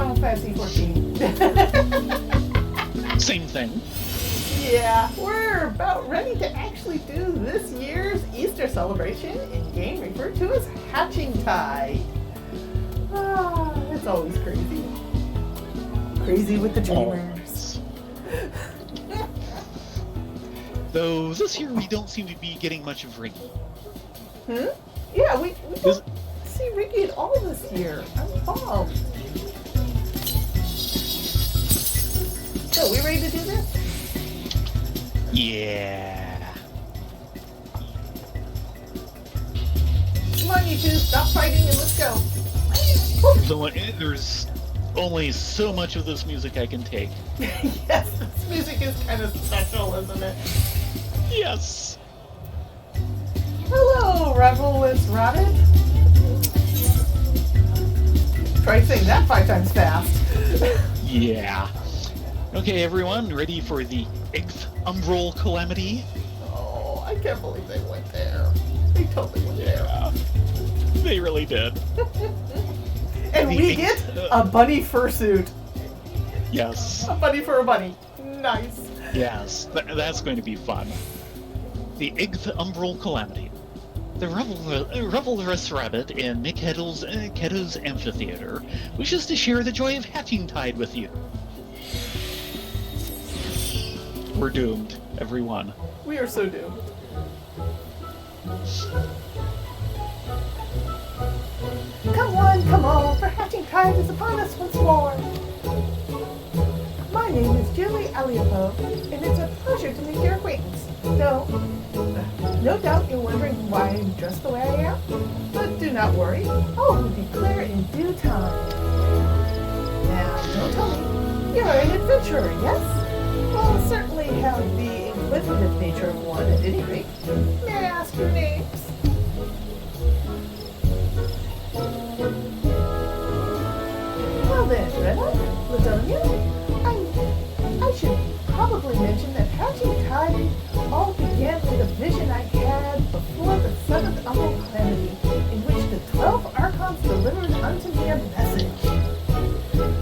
Final Fantasy 14. Same thing. Yeah, we're about ready to actually do this year's Easter celebration, in game referred to as Hatching Tide. Ah, it's always crazy. Crazy with the dreamers. Though this year we don't seem to be getting much of Ricky. Yeah, we don't see Ricky at all this year. I'm bummed. So, we ready to do this? Yeah. Come on, you two, stop fighting and let's go. There's only so much of this music I can take. Yes, this music is kind of special, isn't it? Yes. Hello, Revelous Rabbit. Try saying that 5 times fast. Yeah. Okay, everyone, ready for the 8th Umbral Calamity? Oh, I can't believe they went there. They totally went there. They really did. And we get a bunny fursuit. Yes. A bunny for a bunny. Nice. Yes, that's going to be fun. The 8th Umbral Calamity. The revelrous rabbit in Nick Ketto's amphitheater wishes to share the joy of Hatching Tide with you. We're doomed, everyone. We are so doomed. Come on, for Hatching Tide is upon us once more. My name is Julie Aliapo, and it's a pleasure to make your acquaintance. No doubt you're wondering why I'm dressed the way I am, but do not worry, all will be clear in due time. Now, don't tell me, you're an adventurer, yes? Well, certainly have the inquisitive nature of one at any rate. May I ask your names? Well then, Rena, Ladonia, I should probably mention that Hatching Tide all began with a vision I had before the 7th Umbral Calamity, in which the 12 Archons delivered unto me a message.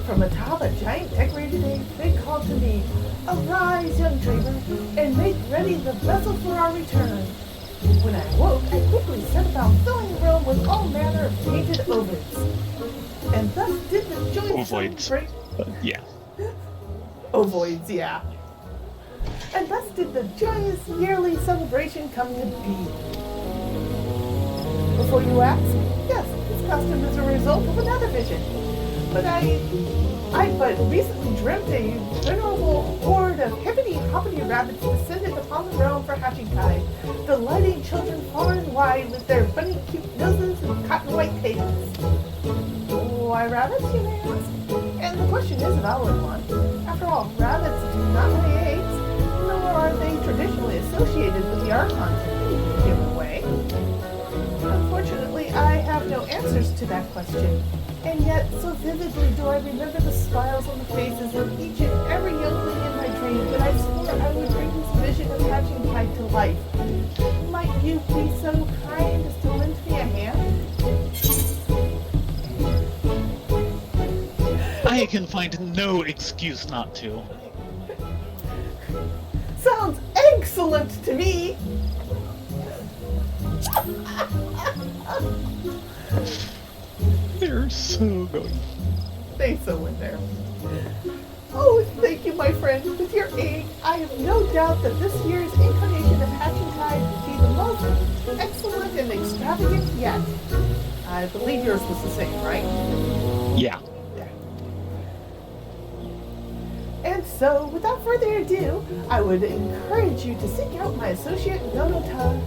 From atop a giant decorated egg, they called to me, "Arise, young dreamer, and make ready the vessel for our return." When I awoke, I quickly set about filling the room with all manner of painted ovids. And thus did the joyous Ovoids. Yeah. Ovoids, yeah. And thus did the joyous yearly celebration come to be. Before you ask, yes, this costume is a result of another vision. But I but recently dreamt a venerable horde of hippity-hoppity rabbits descended upon the realm for Hatching Tide, delighting children far and wide with their funny cute noses and cotton white tails. Why rabbits, you may ask? And the question is a valid one. After all, rabbits do not lay eggs, nor are they traditionally associated with the Archons in any particular way. Unfortunately, I have no answers to that question. And yet, so vividly do I remember the smiles on the faces of each and every youngling in my dream that I swore I would bring this vision of Hatching Tide to life. Might you be so kind as to lend me a hand? I can find no excuse not to. Sounds egg-cellent to me! They're so good. They so went there. Oh, thank you, my friend. With your aid, I have no doubt that this year's incarnation of Hatching Tide will be the most excellent and extravagant yet. I believe yours was the same, right? Yeah. And so, without further ado, I would encourage you to seek out my associate Nonota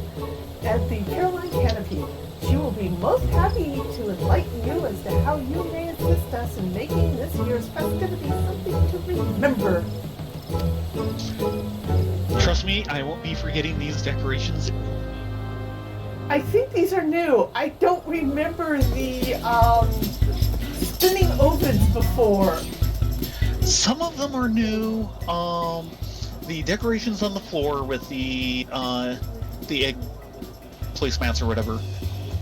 at the Caroline Canopy. She will be most happy to enlighten you as to how you may assist us in making this year's festivity something to remember. Trust me, I won't be forgetting these decorations. I think these are new. I don't remember the spinning ovens before. Some of them are new. The decorations on the floor with the egg placemats or whatever.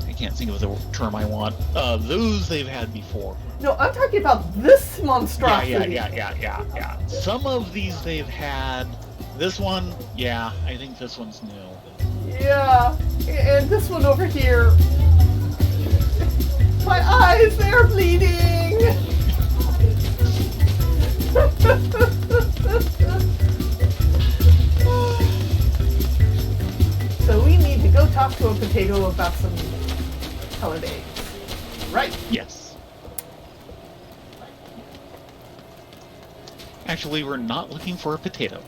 I can't think of the term I want. Those they've had before. No, I'm talking about this monstrosity. Yeah. Some of these they've had. This one, yeah, I think this one's new. Yeah, and this one over here. My eyes, they're bleeding! So we need to go talk to a potato about some colored eggs. Right. Yes. Actually, we're not looking for a potato.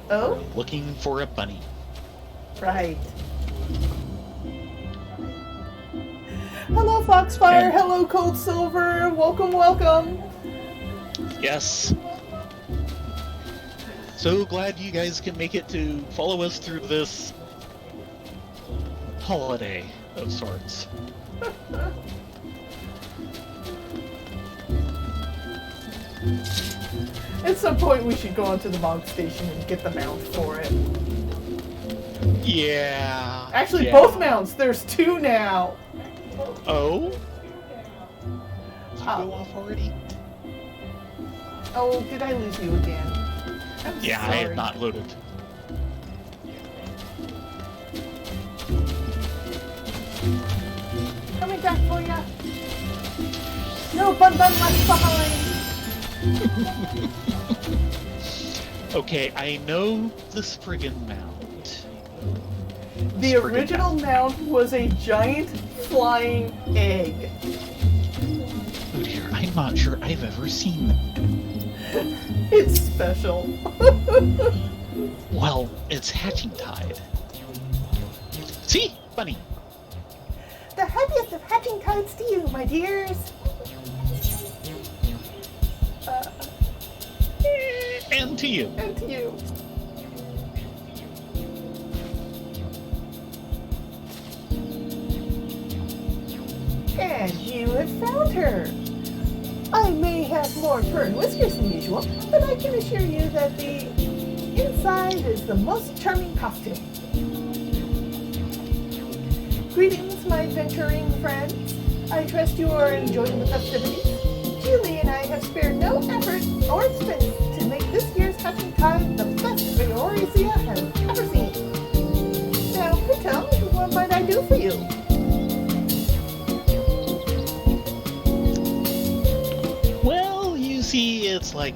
Oh? We're looking for a bunny. Right. Hello, Foxfire. And- Hello, Cold Silver. Welcome, welcome. Yes. So glad you guys can make it to follow us through this holiday of sorts. At some point, we should go onto the mount station and get the mount for it. Yeah. Actually, yeah. both mounts. There's two now. Oh? Did you go off already? Oh, did I lose you again? I'm Yeah, sorry. I had not loaded. Coming back for ya. No bun left behind. Okay, I know the Spriggan mount. The original mount was a giant flying egg. Oh dear, I'm not sure I've ever seen that. It's special. Well, it's hatching tide. See? Bunny. The happiest of hatching tides to you, my dears. And to you. And to you. And you have found her. I may have more fur and whiskers than usual, but I can assure you that the inside is the most charming costume. Greetings, my adventuring friends. I trust you are enjoying the festivities. Julie and I have spared no effort or expense to make this year's hatching tide the best Eorzea has ever seen. Now, tell me, what might I do for you? Well, you see, it's like...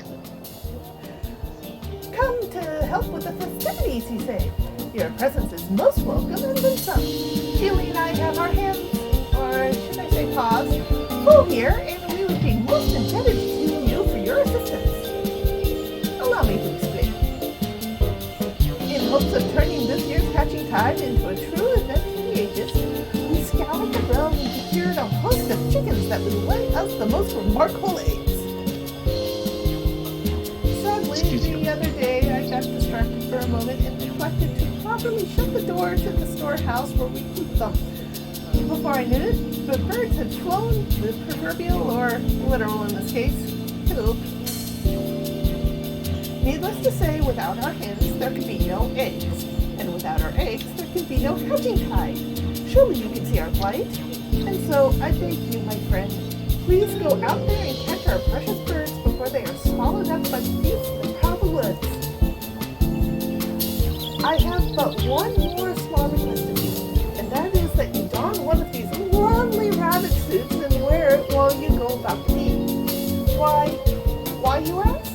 Come to help with the festivities, you say. Your presence is most welcome and then some. Julie and I have our hands, or should I say paws, full here, and we would be most indebted to you for your assistance. Allow me to explain. In hopes of turning this year's hatching tide into a true event for the ages, we scoured the realm and secured a host of chickens that would lay us the most remarkable eggs. Sadly, the other day I got distracted for a moment and neglected to properly shut the door to the storehouse where we keep them. Before I knew it, the birds had flown, the proverbial, or literal in this case, coop. Needless to say, without our hens, there could be no eggs. And without our eggs, there could be no hatching tide. Surely you can see our plight. And so, I beg you, my friend, please go out there and catch our precious birds before they are swallowed up by beasts that prowl the woods. I have but one more small request of you, and that is that you don one of these lovely rabbit suits and wear it while you go about the meet. Why, you ask?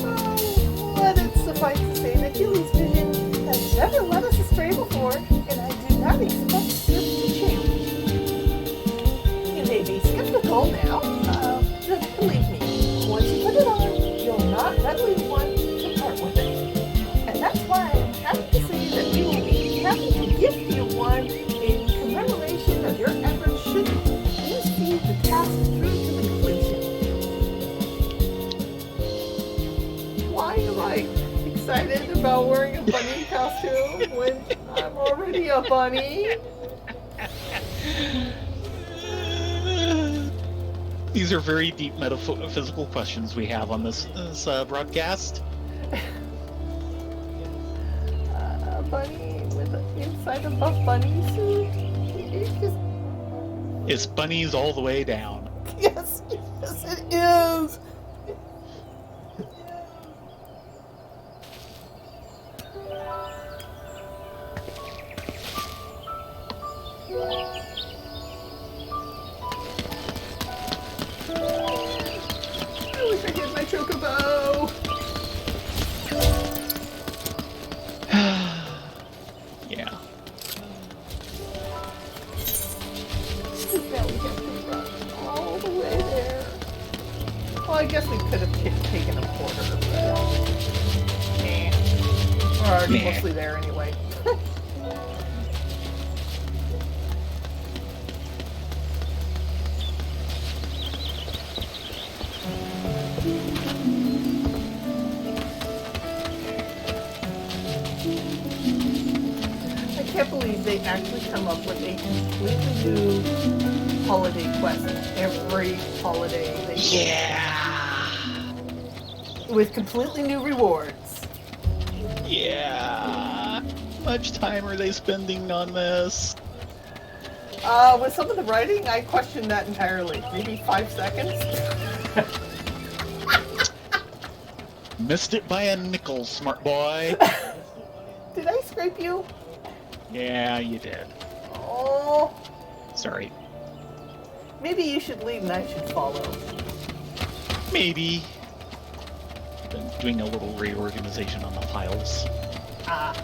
Oh, let it suffice to say that Julie's vision has never led us astray before, and I do not expect it to change. You may be skeptical now. Believe me, once you put it on, you'll not readily want to part with it. And that's why I'm happy to say that we will be happy to gift you one in commemoration of your efforts should you see the task through to the completion. Why am I excited about wearing a bunny costume when I'm already a bunny? These are very deep metaphysical questions we have on this broadcast. A bunny with an inside of a bunny suit? It's just... It's bunnies all the way down. Yes, it Chocobo! Yeah. Now we have to run all the way there. Well, I guess we could have taken a quarter, but... Nah. We're already mostly there anyway. I can't believe they actually come up with a completely new holiday quest every holiday they do. With completely new rewards. Yeah. Much time are they spending on this? With some of the writing, I question that entirely. Maybe 5 seconds? Missed it by a nickel, smart boy. Did I scrape you? Yeah, you did. Oh. Sorry. Maybe you should lead and I should follow. Maybe. Been doing a little reorganization on the files. Ah.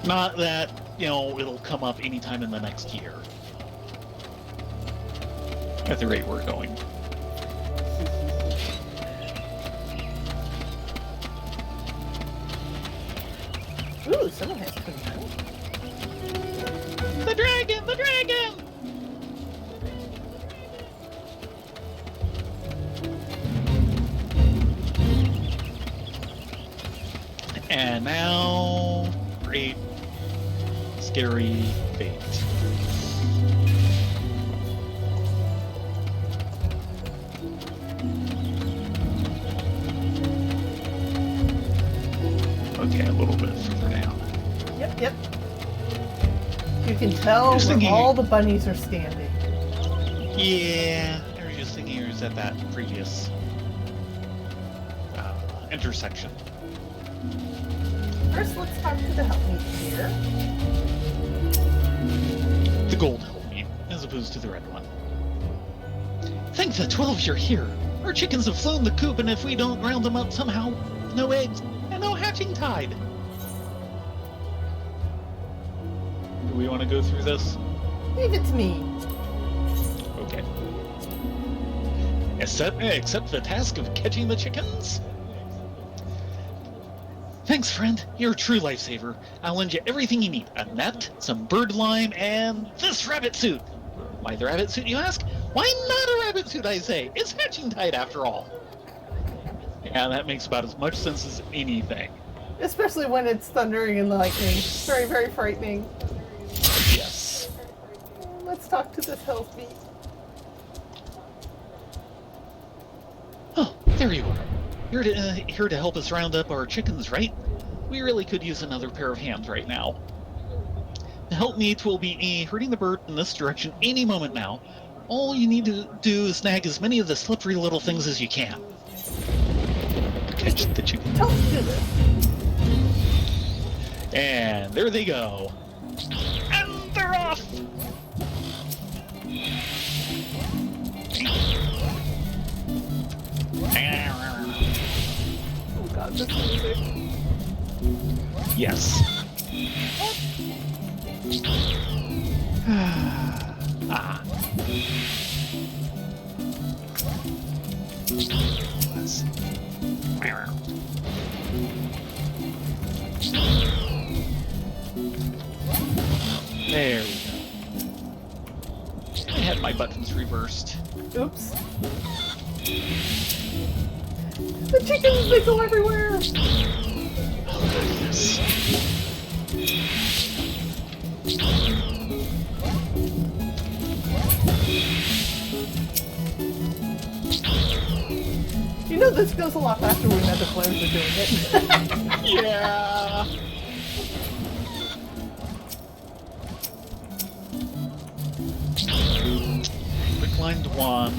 Not that, it'll come up anytime in the next year. At the rate we're going. Ooh, someone has control. The dragon! The dragon! And now, great, scary fate. Okay, a little bit further down. Yep. You can tell where all the bunnies are standing. Yeah, I was just thinking it was at that previous intersection. First, let's talk to the helpmeet here. The gold helpmeet, as opposed to the red one. Thank the 12 you're here. Our chickens have flown the coop, and if we don't round them up somehow, no eggs and no hatching tide. Do we want to go through this? Leave it to me. Okay. Accept the task of catching the chickens? Thanks, friend. You're a true lifesaver. I'll lend you everything you need. A net, some bird lime, and this rabbit suit. Why the rabbit suit, you ask? Why not a rabbit suit, I say? It's hatching tide, after all. Yeah, that makes about as much sense as anything. Especially when it's thundering and lightning. Very, very frightening. Yes. Let's talk to this helpmeet. Oh, there you are. You're here to help us round up our chickens, right? We really could use another pair of hands right now. The helpmeet will be herding the bird in this direction any moment now. All you need to do is snag as many of the slippery little things as you can. Catch the chicken. Tell us to do this. And there they go. And they're off! Oh god, this music. Yes. Ah. Let's... There we go. I had my buttons reversed. Oops. The chickens, they go everywhere! Oh, goodness. You know this goes a lot faster when other players are doing it. Yeah. Reclined one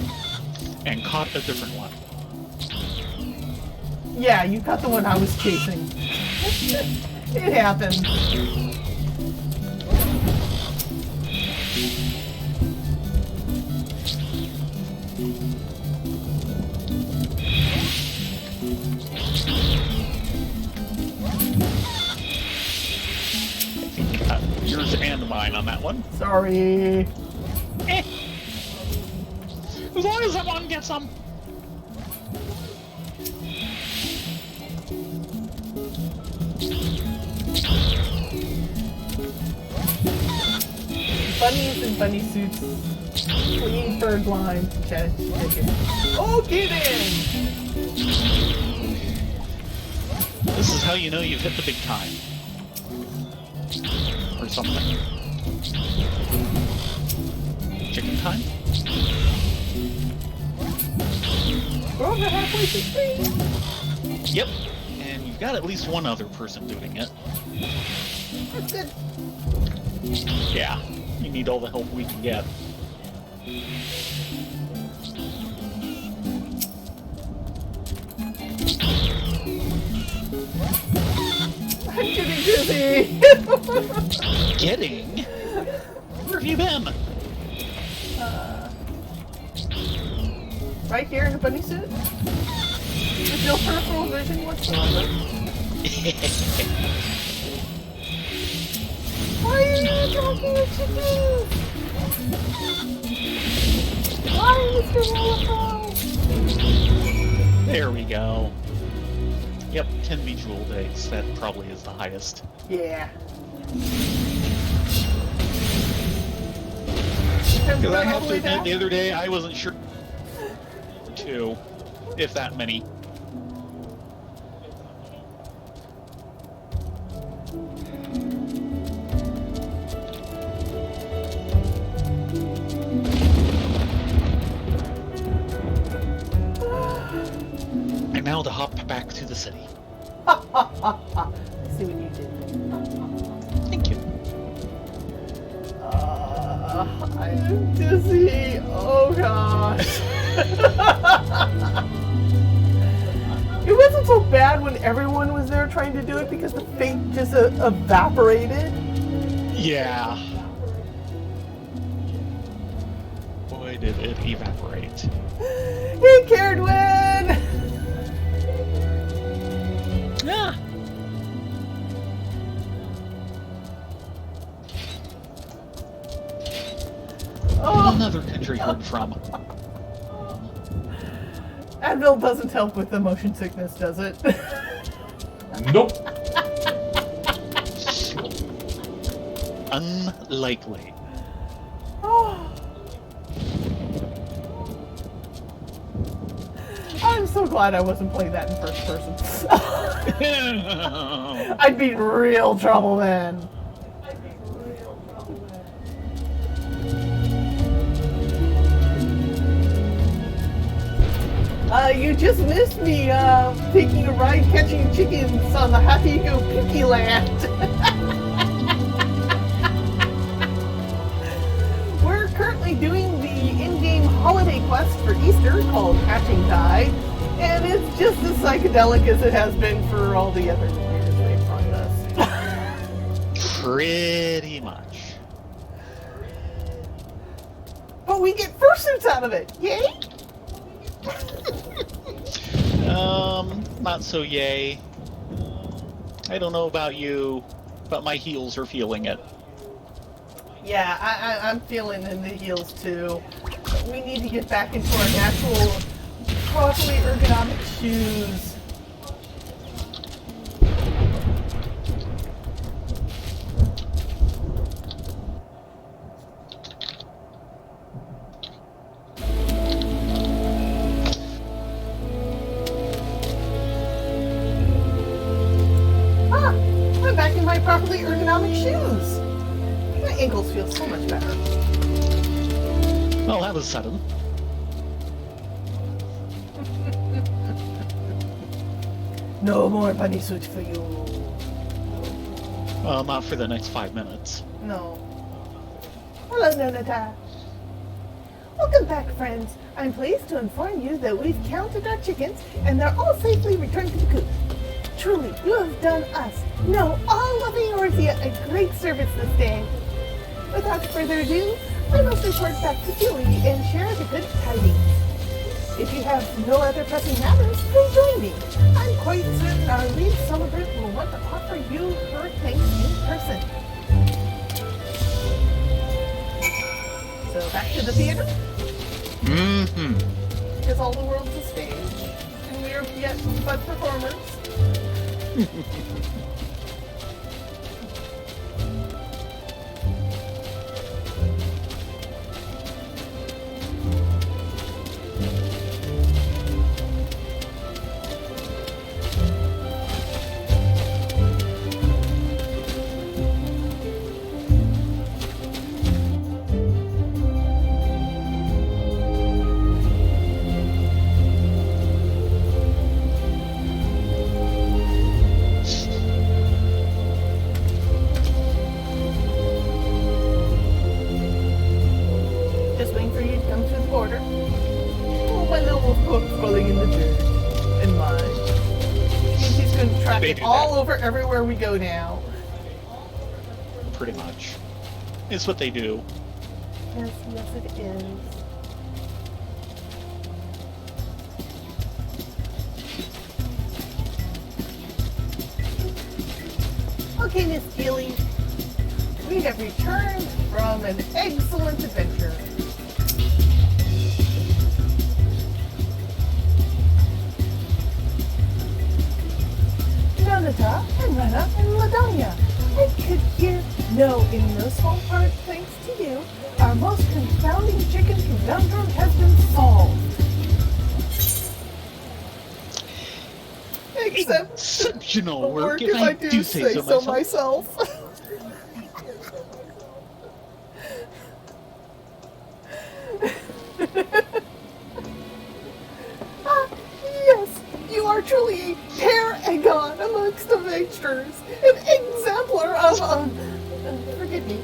and caught a different one. Yeah, you caught the one I was chasing. It happened. mine on that one. Sorry. Eh. As long as someone gets some. Bunnies in bunny suits, clinging bird lines, chicken. Oh, get in! This is how you know you've hit the big time. Or something. Chicken time? We're over halfway to three. Yep. And you've got at least one other person doing it. That's good. Yeah. We need all the help we can get. I'm getting dizzy. Getting? Where have you been? Right here in a bunny suit. With no peripheral vision whatsoever. Why are you not talking to chickens? Why, Mr. Wallace? There we go. Yep, 10 bejeweled eggs. That probably is the highest. Yeah. Because I have to admit, the other day I wasn't sure. 2, if that many. And now to hop back to the city. I see what you did. Thank you. I'm dizzy. Oh gosh. It wasn't so bad when everyone was there trying to do it because the fate just evaporated. Yeah. Boy, did it evaporate. He cared win! Yeah. Oh. Another country heard from. Advil doesn't help with the motion sickness, does it? Nope. Unlikely. Oh. I'm so glad I wasn't playing that in first person. I'd be in real trouble then. You just missed me taking a ride catching chickens on the Happy Go Picky Land. We're currently doing the in-game holiday quest for Easter called Hatching Tide, and it's just as psychedelic as it has been for all the other years they've run us. Pretty much. But we get fursuits out of it, yay! Not so yay. I don't know about you, but my heels are feeling it. Yeah, I'm feeling in the heels too. We need to get back into our natural, properly ergonomic shoes. I'm back in my properly ergonomic shoes. My ankles feel so much better. Well, that was sudden. No more bunny suit for you. Well, not for the next 5 minutes. No. Hello, Nonata. Welcome back, friends. I'm pleased to inform you that we've counted our chickens and they're all safely returned to the coop. Truly, you have done us, no, all of Eorzea, a great service this day. Without further ado, I must report back to Julie and share the good tidings. If you have no other pressing matters, please join me. I'm quite certain our lead celebrant will want to offer you her thanks in person. So back to the theater, Mm-hmm. because all the world's a stage, and we are yet but performers. Just waiting for you to come through the border. Oh, my little wolf book's rolling in the dirt and mud. He's going to track They it do all that. over everywhere we go now. Pretty much. It's what they do. Yes, yes it is. Okay, Miss Keeley. We have returned from an excellent adventure. Nonata and Rena and Ladonia. I could hear no in no small part thanks to you. Our most confounding chicken conundrum has been solved. Except Exceptional the work, if I do say so myself. Yes, you are truly a Hare Eggon amongst the mixtures, an exemplar of, forgive me.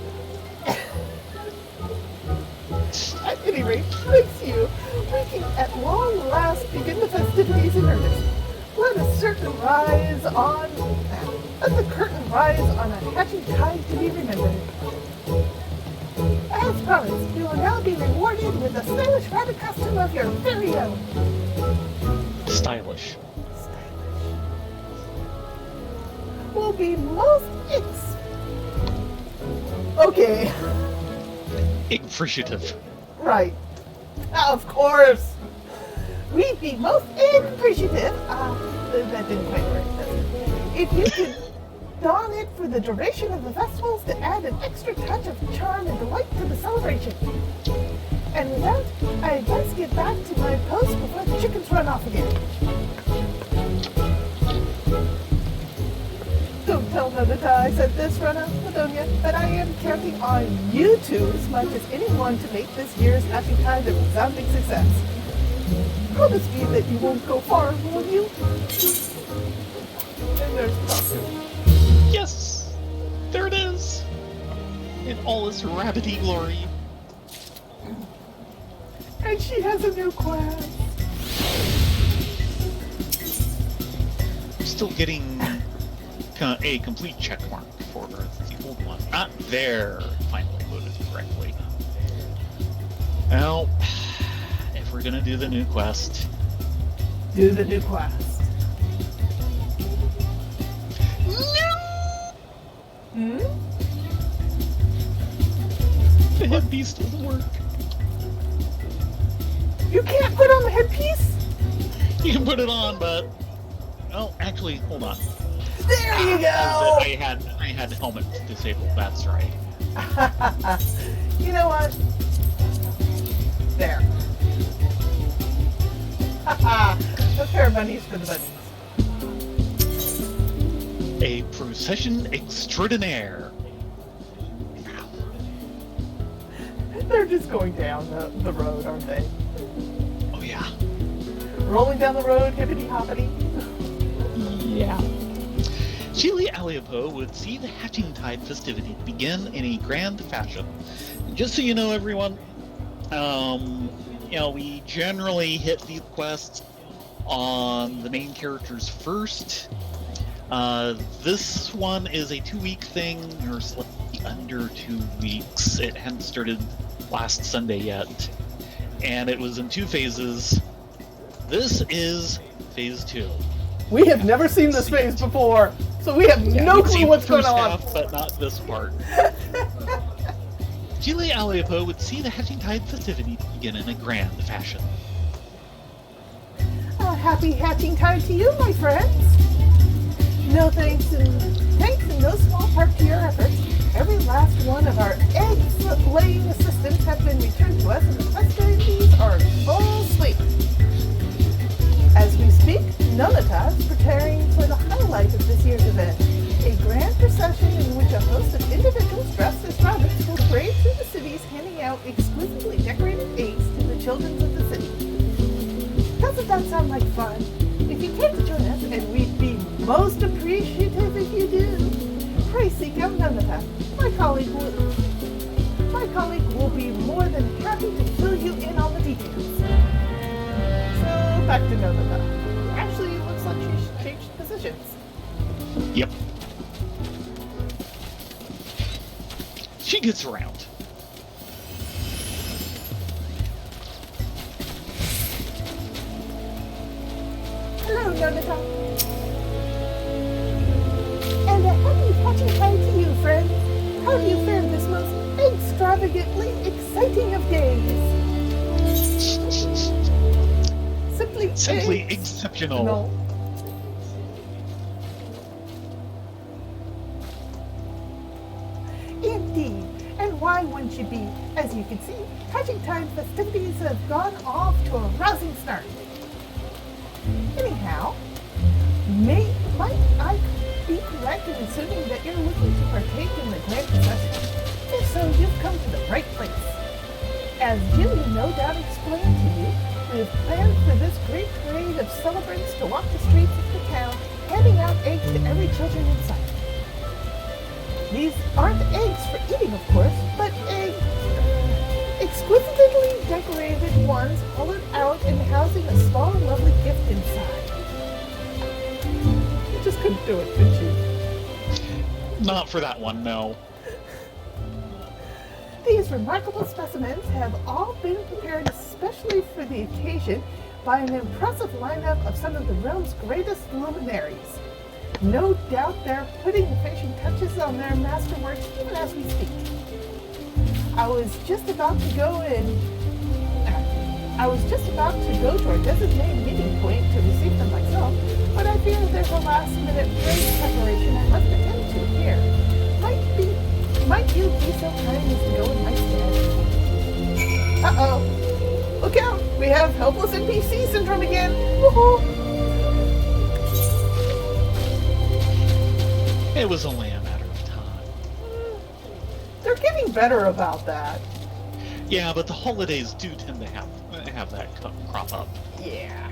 At any rate, thanks to you, we can at long last begin the festivities in earnest. Let the curtain rise on a hatching tide to be remembered. As promised, you will now be rewarded with the stylish rabbit costume of your very own. Stylish. Will be most Okay, Appreciative. right. Of course. We'd be most appreciative. That didn't quite work. If you could don it for the duration of the festivals to add an extra touch of charm and delight to the celebration. And with that, I'd best get back to my post before the chickens run off again. Don't tell Nonata I said this, Rena, Ladonia, but I am counting on you two as much as anyone to make this year's Happy Tide a resounding success. Promise me that you won't go far, will you? And there's Doctor. Yes! There it is! In all its rabbity glory. And she has a new class. I'm still getting a complete check mark for the old one. Not there. Finally loaded correctly. Well, if we're gonna do the new quest, Do the new quest. Hmm? the headpiece doesn't work. You can't put on the headpiece? You can put it on, but oh, actually, hold on. There you go! I had helmet disabled. That's right. You know what? There. A pair of bunnies for the bunnies. A procession extraordinaire. They're just going down the road, aren't they? Oh yeah. Rolling down the road, hippity hoppity. Yeah. Chile Aliapo would see the Hatching Tide festivity begin in a grand fashion. Just so you know, everyone, we generally hit these quests on the main characters first. This one is a 2-week thing, or slightly under 2 weeks. It hadn't started last Sunday yet, and it was in 2 phases. This is phase 2. We have never seen this phase before, so we have no we've clue seen what's the going first on. half, but not this part. Julie Aliapo would see the Hatching Tide festivity begin in a grand fashion. A happy hatching time to you, my friends. No thanks in no small part to your efforts. Every last one of our egg-laying assistants have been returned to us, and the festivities are in full swing. As we speak, Nonata is preparing for the highlight of this year's event, a grand procession in which a host of individuals dressed as rabbits will parade through the cities handing out exquisitely decorated eggs to the children of the city. Doesn't that sound like fun? If you care to join us, and we'd be most appreciative if you do, pray seek out Nonata. My colleague will be more than happy to fill you in on the details. So back to Nonata. Actually, it looks like she's changed positions. Yep. She gets around. Hello, Nonata. And a happy hatching time to you, friends. How do you fare this most extravagantly exciting of days? Simply exceptional. No. Indeed. And why wouldn't you be? As you can see, hatching time festivities have gone off to a rousing start. Anyhow, might I be correct in assuming that you're looking to partake in the grand procession? If so, you've come to the right place. As Jimmy no doubt explained to you, we have planned for this great parade of celebrants to walk the streets of the town, handing out eggs to every children in sight. These aren't eggs for eating, of course, but exquisitely decorated ones hollowed out and housing a small and lovely gift inside. You just couldn't do it, could you? Not for that one, no. These remarkable specimens have all been prepared especially for the occasion by an impressive lineup of some of the realm's greatest luminaries. No doubt they're putting the finishing touches on their masterworks even as we speak. I was just about to go to our designated meeting point to receive them myself, but I fear there's a last-minute parade preparation I must attend to here. Might you be so kind as to go in my stead? Uh-oh. Look out! We have helpless NPC syndrome again! Woohoo! It was only a matter of time. They're getting better about that. Yeah, but the holidays do tend to have that crop up. Yeah.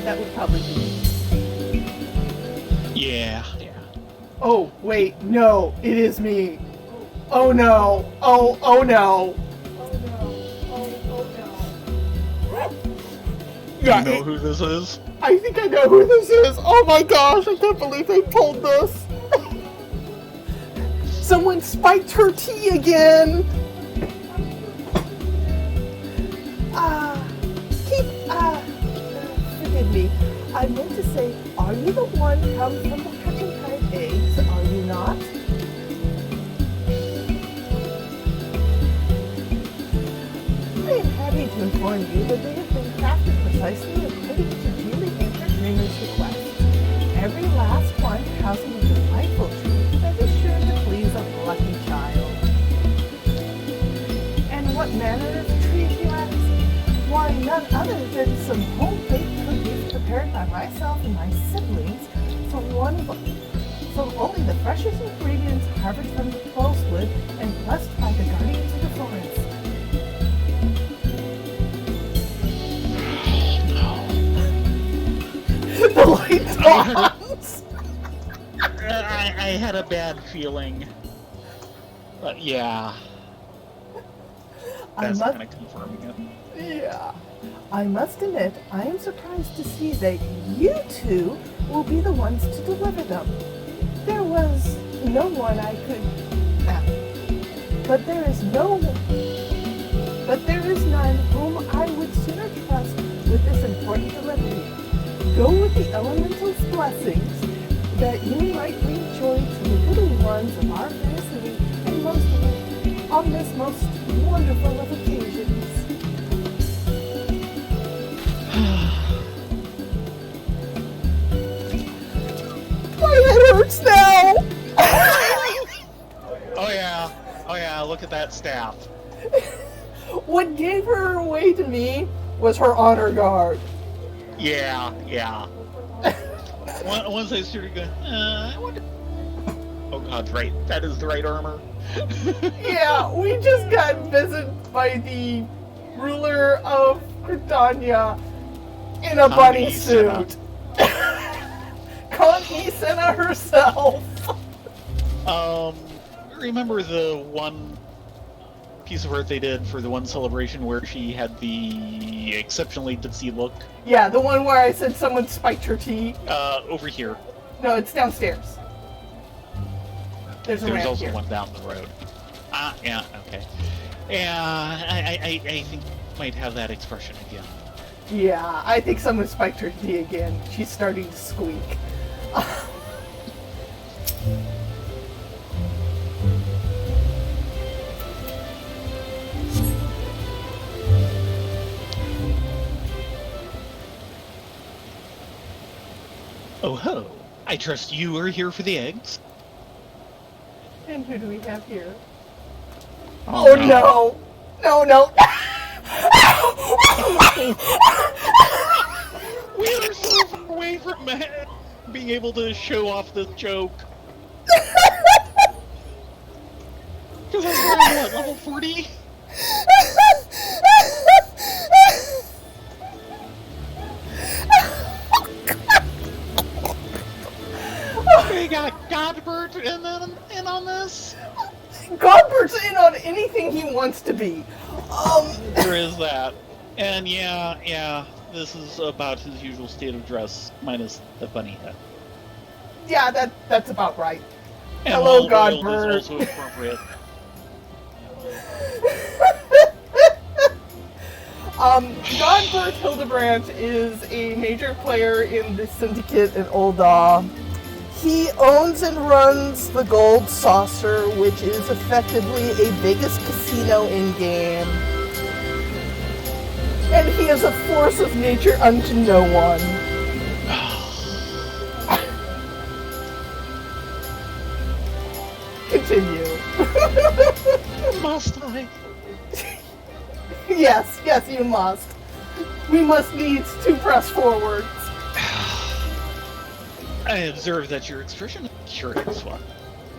That would probably be. Yeah. Oh, wait, no, it is me. Oh no. Oh no. You know who this is? I think I know who this is. Oh my gosh, I can't believe they pulled this. Someone spiked her tea again. Forgive me. I meant to say, are you the one come from the Hatching Tide eggs? Are you not? I am happy to inform you that they have been crafted precisely according to duly anchored Rena's request. Every last one housing a delightful treat that is sure to please a lucky child. And what manner of treat, you ask? Why, none other than some home-baked cookies prepared by myself and my siblings from only the freshest ingredients harvested from the Pulsewood and blessed by the guardians of the forest. The lights I had a bad feeling. But yeah. That's kind of confirming it. Yeah. I must admit, I am surprised to see that you two will be the ones to deliver them. There was no one I could but there is none whom I would sooner trust with this important delivery. Go with the elemental's blessings, that you might bring joy to the little ones of our fair city, and most of it on this most wonderful of occasions. My head hurts now! Oh yeah, look at that staff. What gave her away to me was her honor guard. Yeah. Once I started going, I wonder... Oh god, right, that is the right armor. Yeah, we just got visited by the ruler of Ladonia in a bunny suit. Connie Senna herself. Remember the one piece of art they did for the one celebration where she had the exceptionally ditzy look? Yeah, the one where I said someone spiked her tea. Over here. No, it's downstairs. There's also here. one down the road. Yeah, okay. Yeah, I think might have that expression again. Yeah, I think someone spiked her tea again. She's starting to squeak. Oh ho! I trust you are here for the eggs. And who do we have here? Oh no! No! We are so far away from being able to show off this joke. Because I'm what, level 40? We got Godbert in on this. Godbert's in on anything he wants to be. There is that. And yeah, this is about his usual state of dress, minus the bunny head. Yeah, that's about right. And Hello, Godbert. Godbert. Is also appropriate. Godbert Hildebrandt is a major player in the Syndicate in Ul'dah. He owns and runs the Gold Saucer, which is effectively a biggest casino in-game. And he is a force of nature unto no one. Continue. Must I? Yes, you must. We must needs to press forward. I observe that your expression is a curious one.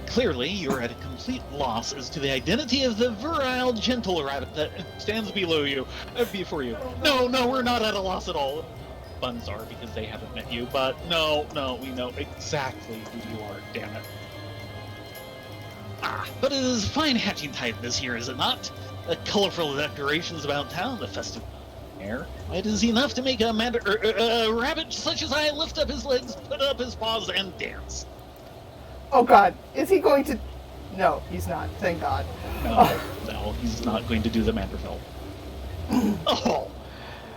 Clearly, you're at a complete loss as to the identity of the virile, gentle rabbit that stands below you, before you. No, we're not at a loss at all. Buns are because they haven't met you, but no, we know exactly who you are, damn it. But it is fine hatching time this year, is it not? The colorful decorations about town, the festive air. It is enough to make a rabbit such as I lift up his legs, put up his paws, and dance. Oh god, is he going to... No, he's not, thank god. No, he's not going to do the Manderville. Oh,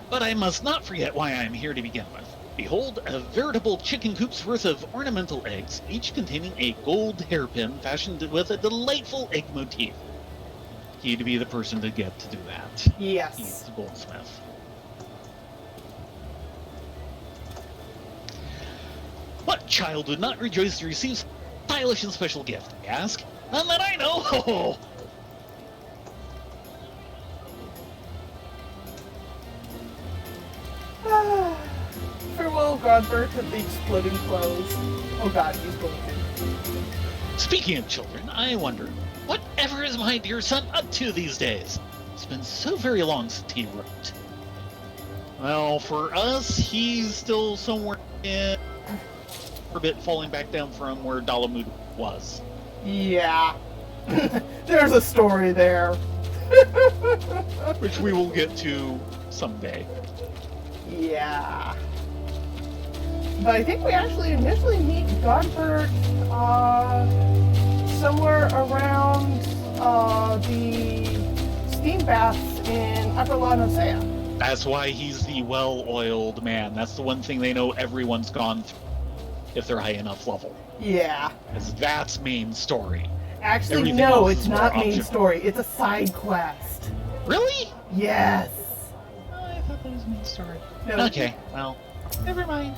but I must not forget why I'm here to begin with. Behold, a veritable chicken coop's worth of ornamental eggs, each containing a gold hairpin fashioned with a delightful egg motif. He'd be the person to get to do that. Yes. He's the goldsmith. What child would not rejoice to receive stylish and special gift, I ask? None that I know! Farewell, Godbert, of the exploding clothes. Oh god, he's going to. Speaking of children, I wonder, whatever is my dear son up to these days? It's been so very long since he wrote. Well, for us, he's still somewhere in orbit, falling back down from where Dalamud was. Yeah. There's a story there. Which we will get to someday. Yeah. But I think we actually initially meet Godbert somewhere around the steam baths in Upper Ladonia. That's why he's the well-oiled man. That's the one thing they know everyone's gone through if they're high enough level. Yeah. Because that's main story. Actually, Everything no, else it's is not more main optional. story. It's a side quest. Really? Yes. Oh, I thought that was main story. No. Okay, well, never mind.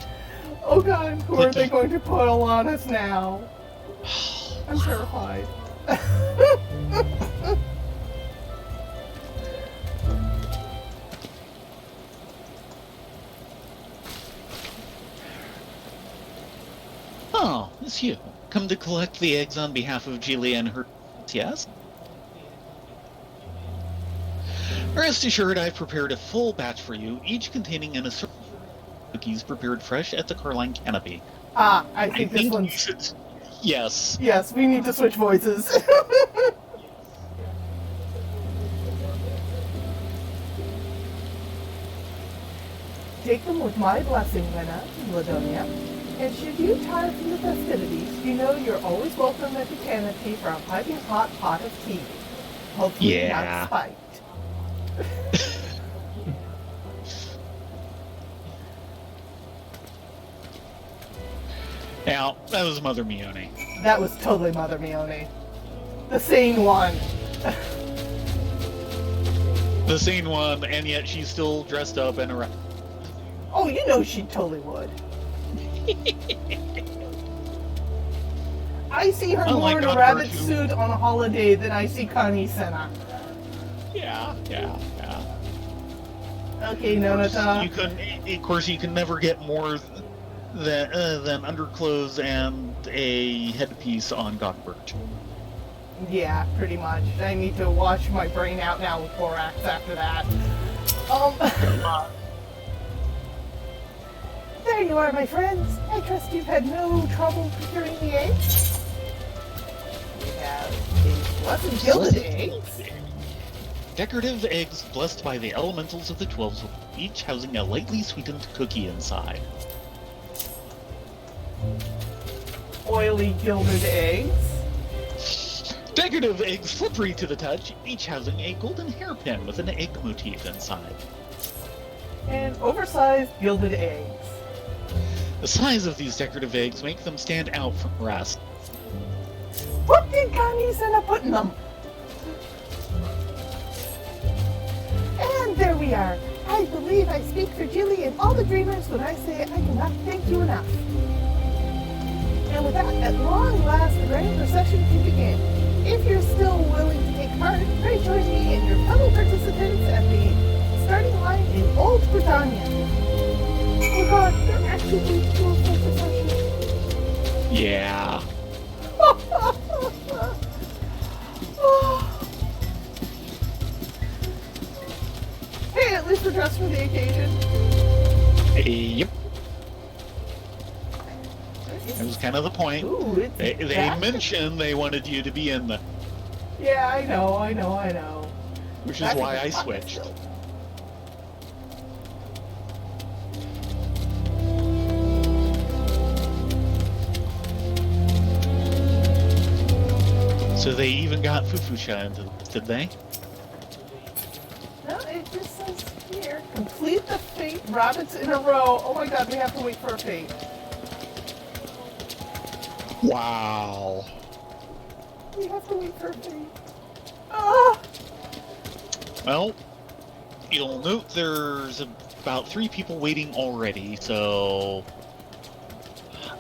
Oh god, who are they going to put on us now? I'm terrified. Oh, it's you. Come to collect the eggs on behalf of Julia and her... Yes? Rest assured, I've prepared a full batch for you, each containing an assortment of cookies prepared fresh at the Carline Canopy. Ah, I think this you one's... should... Yes. Yes, we need to switch voices. Take them with my blessing, Rena, Ladonia. And should you tire from the festivities, you know you're always welcome at the canopy for a piping hot pot of tea. Hopefully Yeah. not spiked. Now, that was Mother Mione. That was totally Mother Mione. The sane one. The same one, and yet she's still dressed up and around. Oh, you know she totally would. I see her Oh my more in a God, rabbit Virtue. suit on a holiday than I see Connie Senna. Yeah. Okay, You Nonata. couldn't, of course, you can never get more than underclothes and a headpiece on Godbert. Yeah, pretty much. I need to wash my brain out now with borax after that. There you are, my friends. I trust you've had no trouble procuring the eggs. We have these blessed gilded eggs. Decorative eggs blessed by the elementals of the 12, each housing a lightly sweetened cookie inside. Oily gilded eggs. Decorative eggs slippery to the touch, each housing a golden hairpin with an egg motif inside. And oversized gilded eggs. The size of these decorative eggs make them stand out from the rest. What did Connie Senna put in them? And there we are. I believe I speak for Jilly and all the dreamers when I say I cannot thank you enough. And with that, at long last, the grand procession can begin. If you're still willing to take part, pray join me and your fellow participants at the starting line in Old Britannia. Oh god, they're actually doing full procession. Yeah. Hey, at least we're dressed for the occasion. Yep. It was kind of the point. Ooh, it's They back. mentioned they wanted you to be in the, Yeah, I know. which is Back in why the I pocket switched. still. So they even got Fufusha into this, did they? No, it just says here, complete the fate rabbits in a row. Oh my god, we have to wait for a fate. Wow. We have to wait for a fate. Ah! Well, you'll note there's about 3 people waiting already, so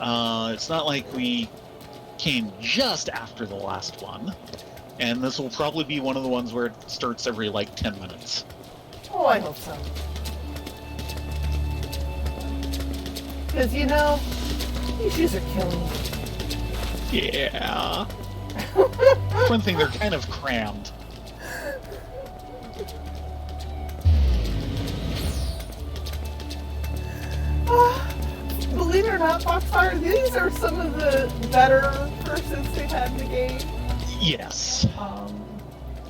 it's not like we came just after the last one. And this will probably be one of the ones where it starts every like 10 minutes. Oh, I hope so. Because, you know, these shoes are killing me. Yeah. One thing, they're kind of crammed. Believe it or not, Foxfire, these are some of the better persons they've had in the game. Yes.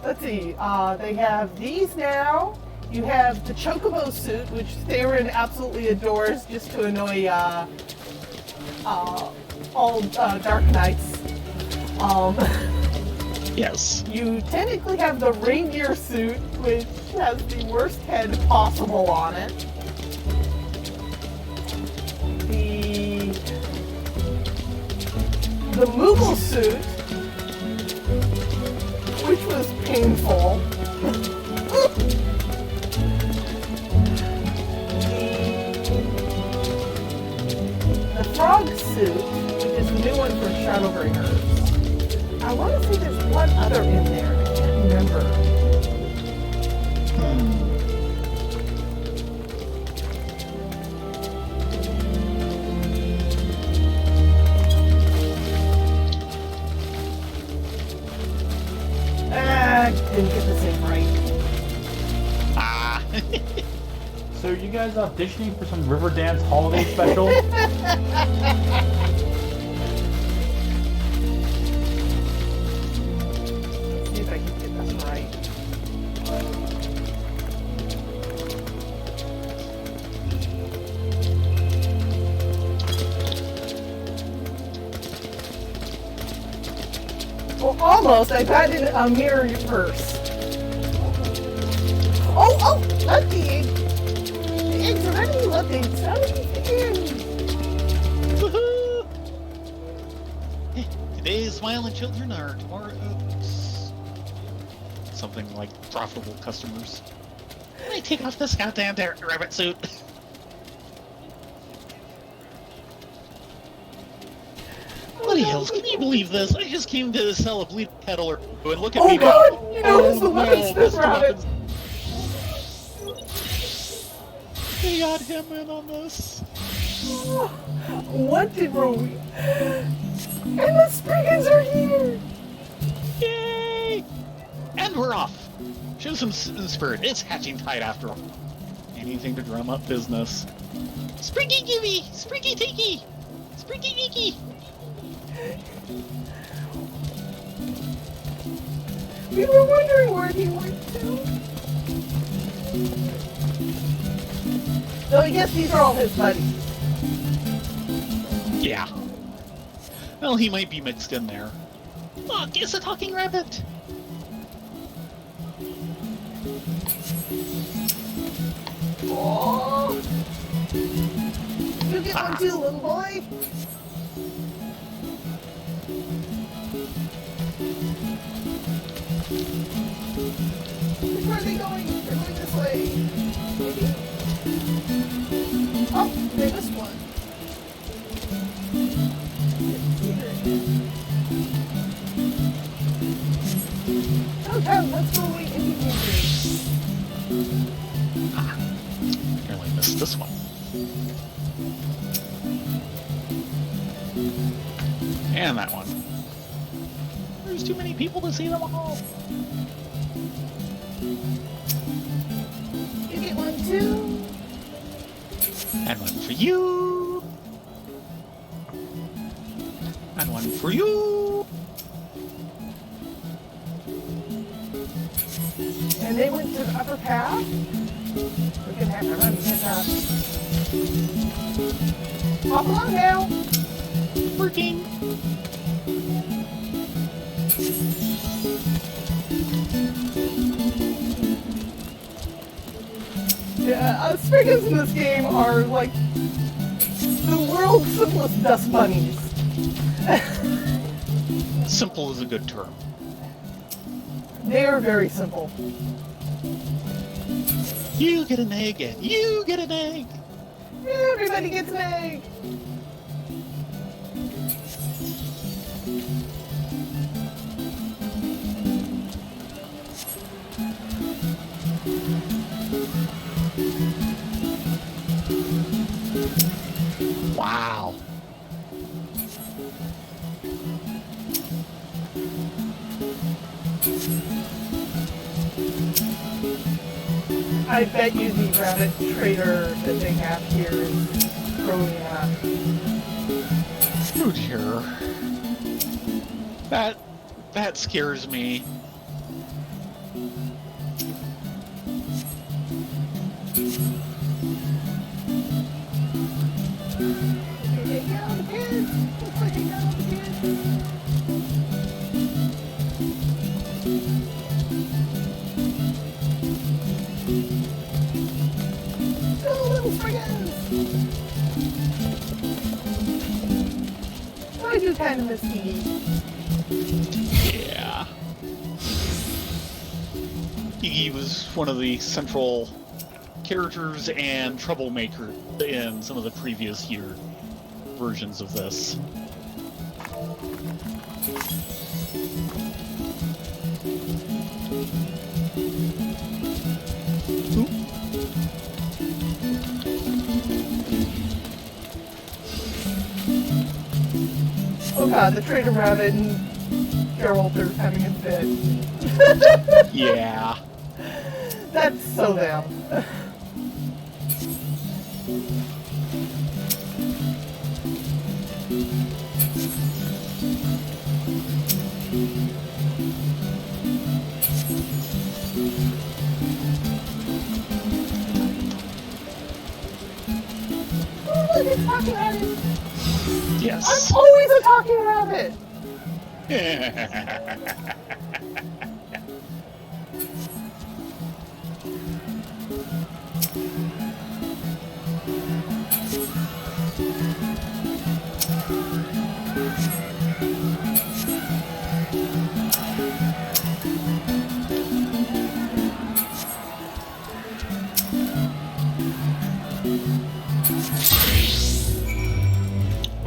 Let's see, they have these now. You have the Chocobo suit, which Theron absolutely adores just to annoy all Dark Knights. Yes. You technically have the reindeer suit, which has the worst head possible on it. The Moogle suit, which was painful. The frog suit, which is the new one for Shadowbringers. I want to say there's one other in there. I can't remember. Didn't get the same right. Ah. So you guys auditioning for some Riverdance holiday special? See if I can get this right. Well, almost. I got in a mirror purse. Oh, not the egg. The eggs are ready. Look, they sounded again. Woohoo! Today's smiling children are tomorrow's something like profitable customers. Can I take off this goddamn rabbit suit? Bloody hells, can you believe this? I just came to sell a bleeding kettle or and look at Oh me God! now. You know who's the no, weapons Mr. rabbit? Weapons. They got him in on this. What did we? And the Spriggans are here! Yay! And we're off. Show some spirit. It's hatching tide after all. Anything to drum up business. Spriggy gimme! Spriggy takey! Spriggy geeky! We were wondering where he went to. So I guess these are all his buddies. Yeah. Well, he might be mixed in there. Look, it's a talking rabbit! Oh. You get one too, little boy. Which way are they going? They're going this way. Maybe? Oh, they missed one. Oh, come, let's go away and Nearly missed this one. And that one. There's too many people to see them all. You get one too. And one for you. And one for you. And they went to the upper path. We're gonna have to run and catch up. Hop along now. Working. Yeah, Spriggans in this game are like the world's simplest dust bunnies. Simple is a good term. They are very simple. You get an egg and you get an egg. Everybody gets an egg. Wow. I bet you the rabbit trader that they have here is Rena. Oh dear. That scares me. Take out the kids. Take out the kids. do kind of miss Piggy. Yeah. Iggy was one of the central characters and troublemaker in some of the previous year versions of this. Oh god, the Trader Rabbit and Geralt are having a fit. Yeah. That's so them. Oh, look, it's talking rabbit. Yes. I'm always a talking rabbit.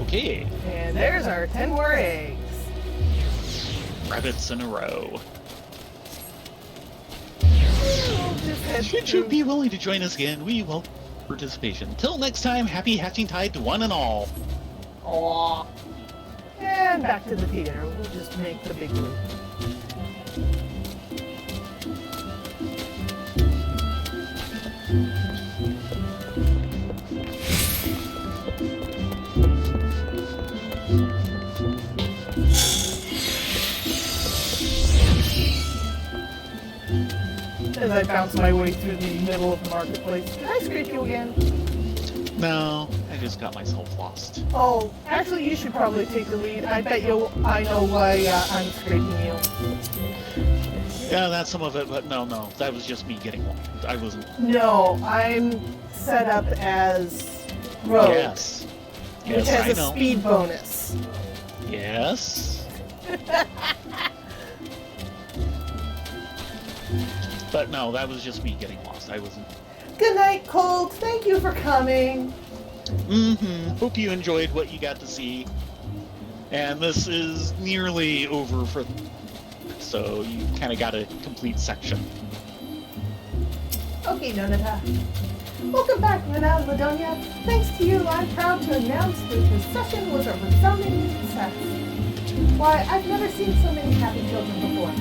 Okay. And there's our 10 more eggs. Rabbits in a row. We'll just head Should you through- be willing to join us again, we welcome participation. Till next time, happy hatching tide to one and all. Aw. And back to the theater. We'll just make the big loop. As I bounce my way through the middle of the marketplace. Did I scrape you again? No, I just got myself lost. Oh, actually, you should probably take the lead. I bet I know why I'm scraping you. Yeah, that's some of it, but no, that was just me getting lost. I wasn't. No, I'm set up as Rogue, Yes. which Yes, has I a know. speed bonus. Yes. But no, that was just me getting lost. I wasn't. Good night, Colt. Thank you for coming. Hope you enjoyed what you got to see. And this is nearly over for. So you kind of got a complete section. Okay, Nonata. Welcome back, Rena and Ladonia. Thanks to you, I'm proud to announce that the session was a resounding success. Why, I've never seen so many happy children before.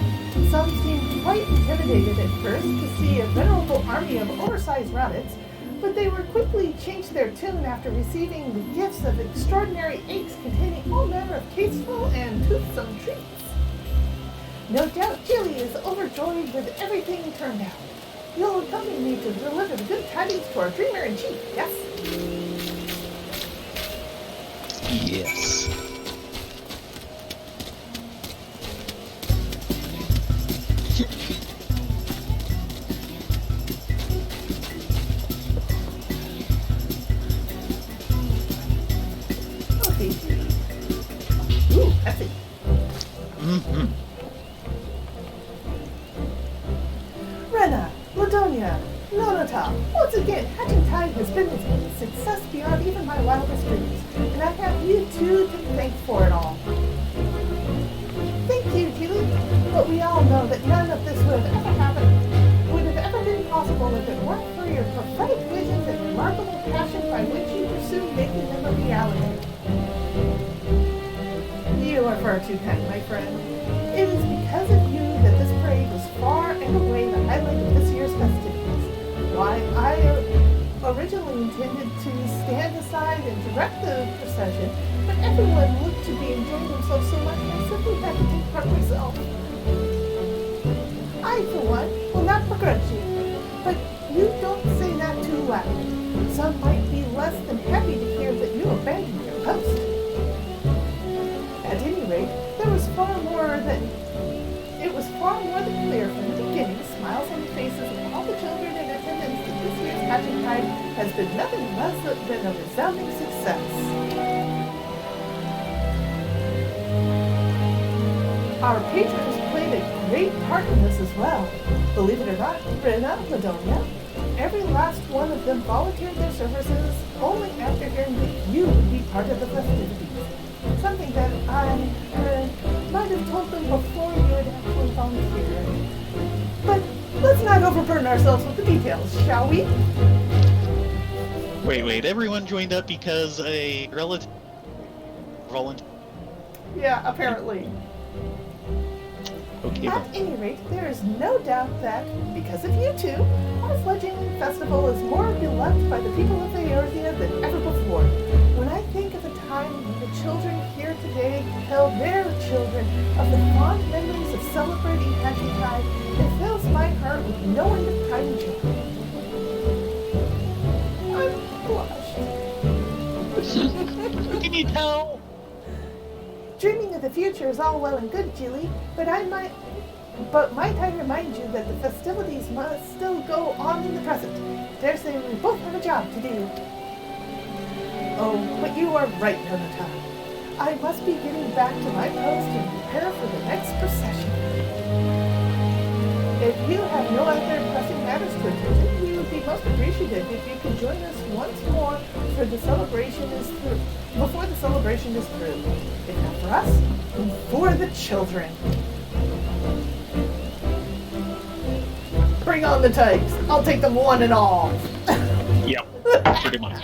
Some seemed quite intimidated at first to see a venerable army of oversized rabbits, but they were quickly changed their tune after receiving the gifts of extraordinary eggs containing all manner of tasteful and toothsome treats. No doubt Jilly is overjoyed with everything turned out. You'll accompany me to deliver the good tidings to our dreamer-in-chief, yes? Yes. Okay, Jilly. Ooh, that's it. Rena, Ladonia, Nonata, once again, Hatching Tide has been a success beyond even my wildest dreams, and I have you two to thank for it all. Thank you, Jilly, but we all know that none of this would have ever been possible if it weren't for your prophetic visions and remarkable passion by which you pursue making them a reality. You are far too kind, my friend. It is because of you that this parade was far and away the highlight of this year's festivities. Why, I originally intended to stand aside and direct the procession, but everyone looked to be enjoying themselves so much I simply had to take part myself. I, for one, will not begrudge you, but you don't say that too loud. Some might be less than happy to hear that you abandoned your post. At any rate, it was far more than clear from the beginning. Smiles on the faces of all the children in attendance that this year's Hatching Tide has been nothing less than a resounding success. Our patrons played a great part in this as well. Believe it or not, Rena, Ladonia, every last one of them volunteered their services only after hearing that you would be part of the festivities. Something that I might have told them before you had actually volunteered. But let's not overburden ourselves with the details, shall we? Wait, everyone joined up because a relative volunteered? Yeah, apparently. Okay, At any rate, there is no doubt that, because of you two, our fledgling festival is more beloved by the people of Eorzea than ever before. When I think of the time when the children here today tell their children of the fond memories of celebrating Hatchie-tide, it fills my heart with no end of pride and joy. I'm blushed. can you tell? Dreaming of the future is all well and good, Jilly, but might I remind you that the festivities must still go on in the present. Dare say we both have a job to do. Oh, but you are right, Nonata. I must be getting back to my post and prepare for the next procession. If you have no other pressing matters to attend to, we would be most appreciative if you could join us once more before the celebration is through. If not for us, then for the children. Bring on the tykes. I'll take them one and all. Yep, pretty much.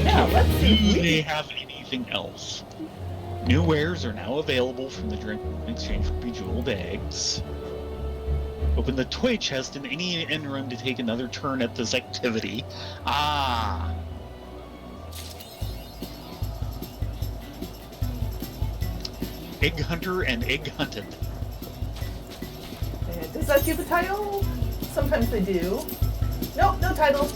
Yeah, let's see. Do they have anything else? New wares are now available from the drink in exchange for bejeweled eggs. Open the toy chest in any interim to take another turn at this activity. Ah! Egg Hunter and Egg Hunted. And does that give a title? Sometimes they do. Nope, no title.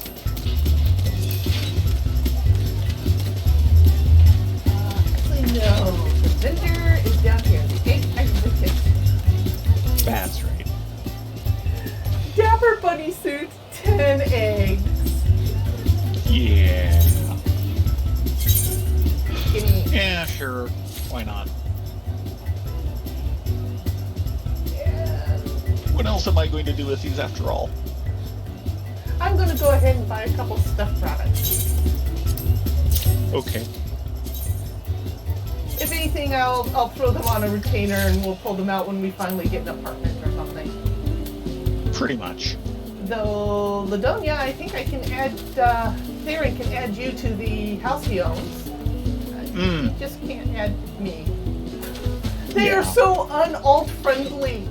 Actually, no. The vendor is down here. The egg exhibit. That's right. Dapper bunny suit, 10 eggs. Yeah. Gimme. Yeah, sure. Why not? And What else am I going to do with these after all? I'm gonna go ahead and buy a couple stuffed rabbits. Okay. If anything, I'll throw them on a retainer and we'll pull them out when we finally get an apartment or something. Pretty much. Though Ladonia, I think I can add, Hare can add you to the house he owns. He just can't add me. They are so un-alt friendly.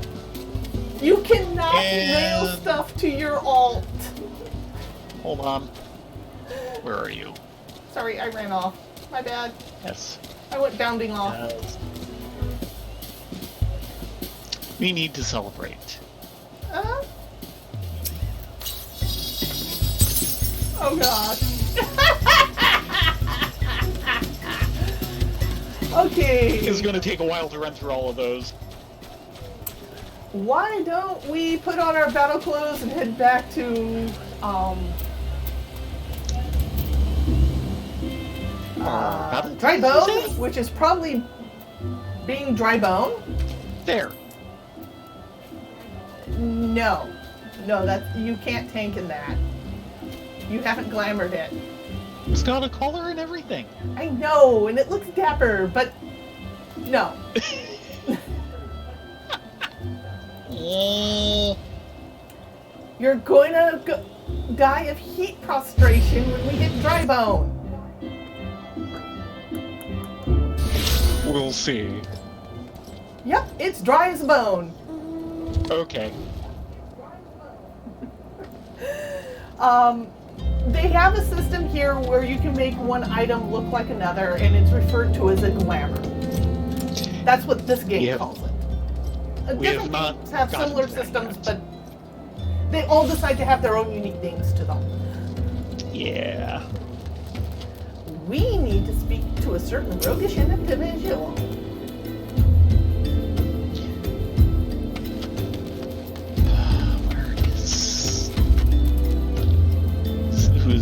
You cannot mail stuff to your alt. Hold on. Where are you? Sorry, I ran off. My bad. Yes. I went bounding off. We need to celebrate. Oh gosh. Okay. It's going to take a while to run through all of those. Why don't we put on our battle clothes and head back to Dry Bone, which is probably being Dry Bone. There. No, that you can't tank in that. You haven't glamored it. It's got a collar and everything. I know, and it looks dapper, but no. You're going to die of heat prostration when we hit Dry Bone. We'll see. Yep, it's dry as a bone. Okay. They have a system here where you can make one item look like another, and it's referred to as a glamour. That's what this game calls it. Different games have similar systems, but they all decide to have their own unique names to them. Yeah. We need to speak to a certain roguish individual. Where is...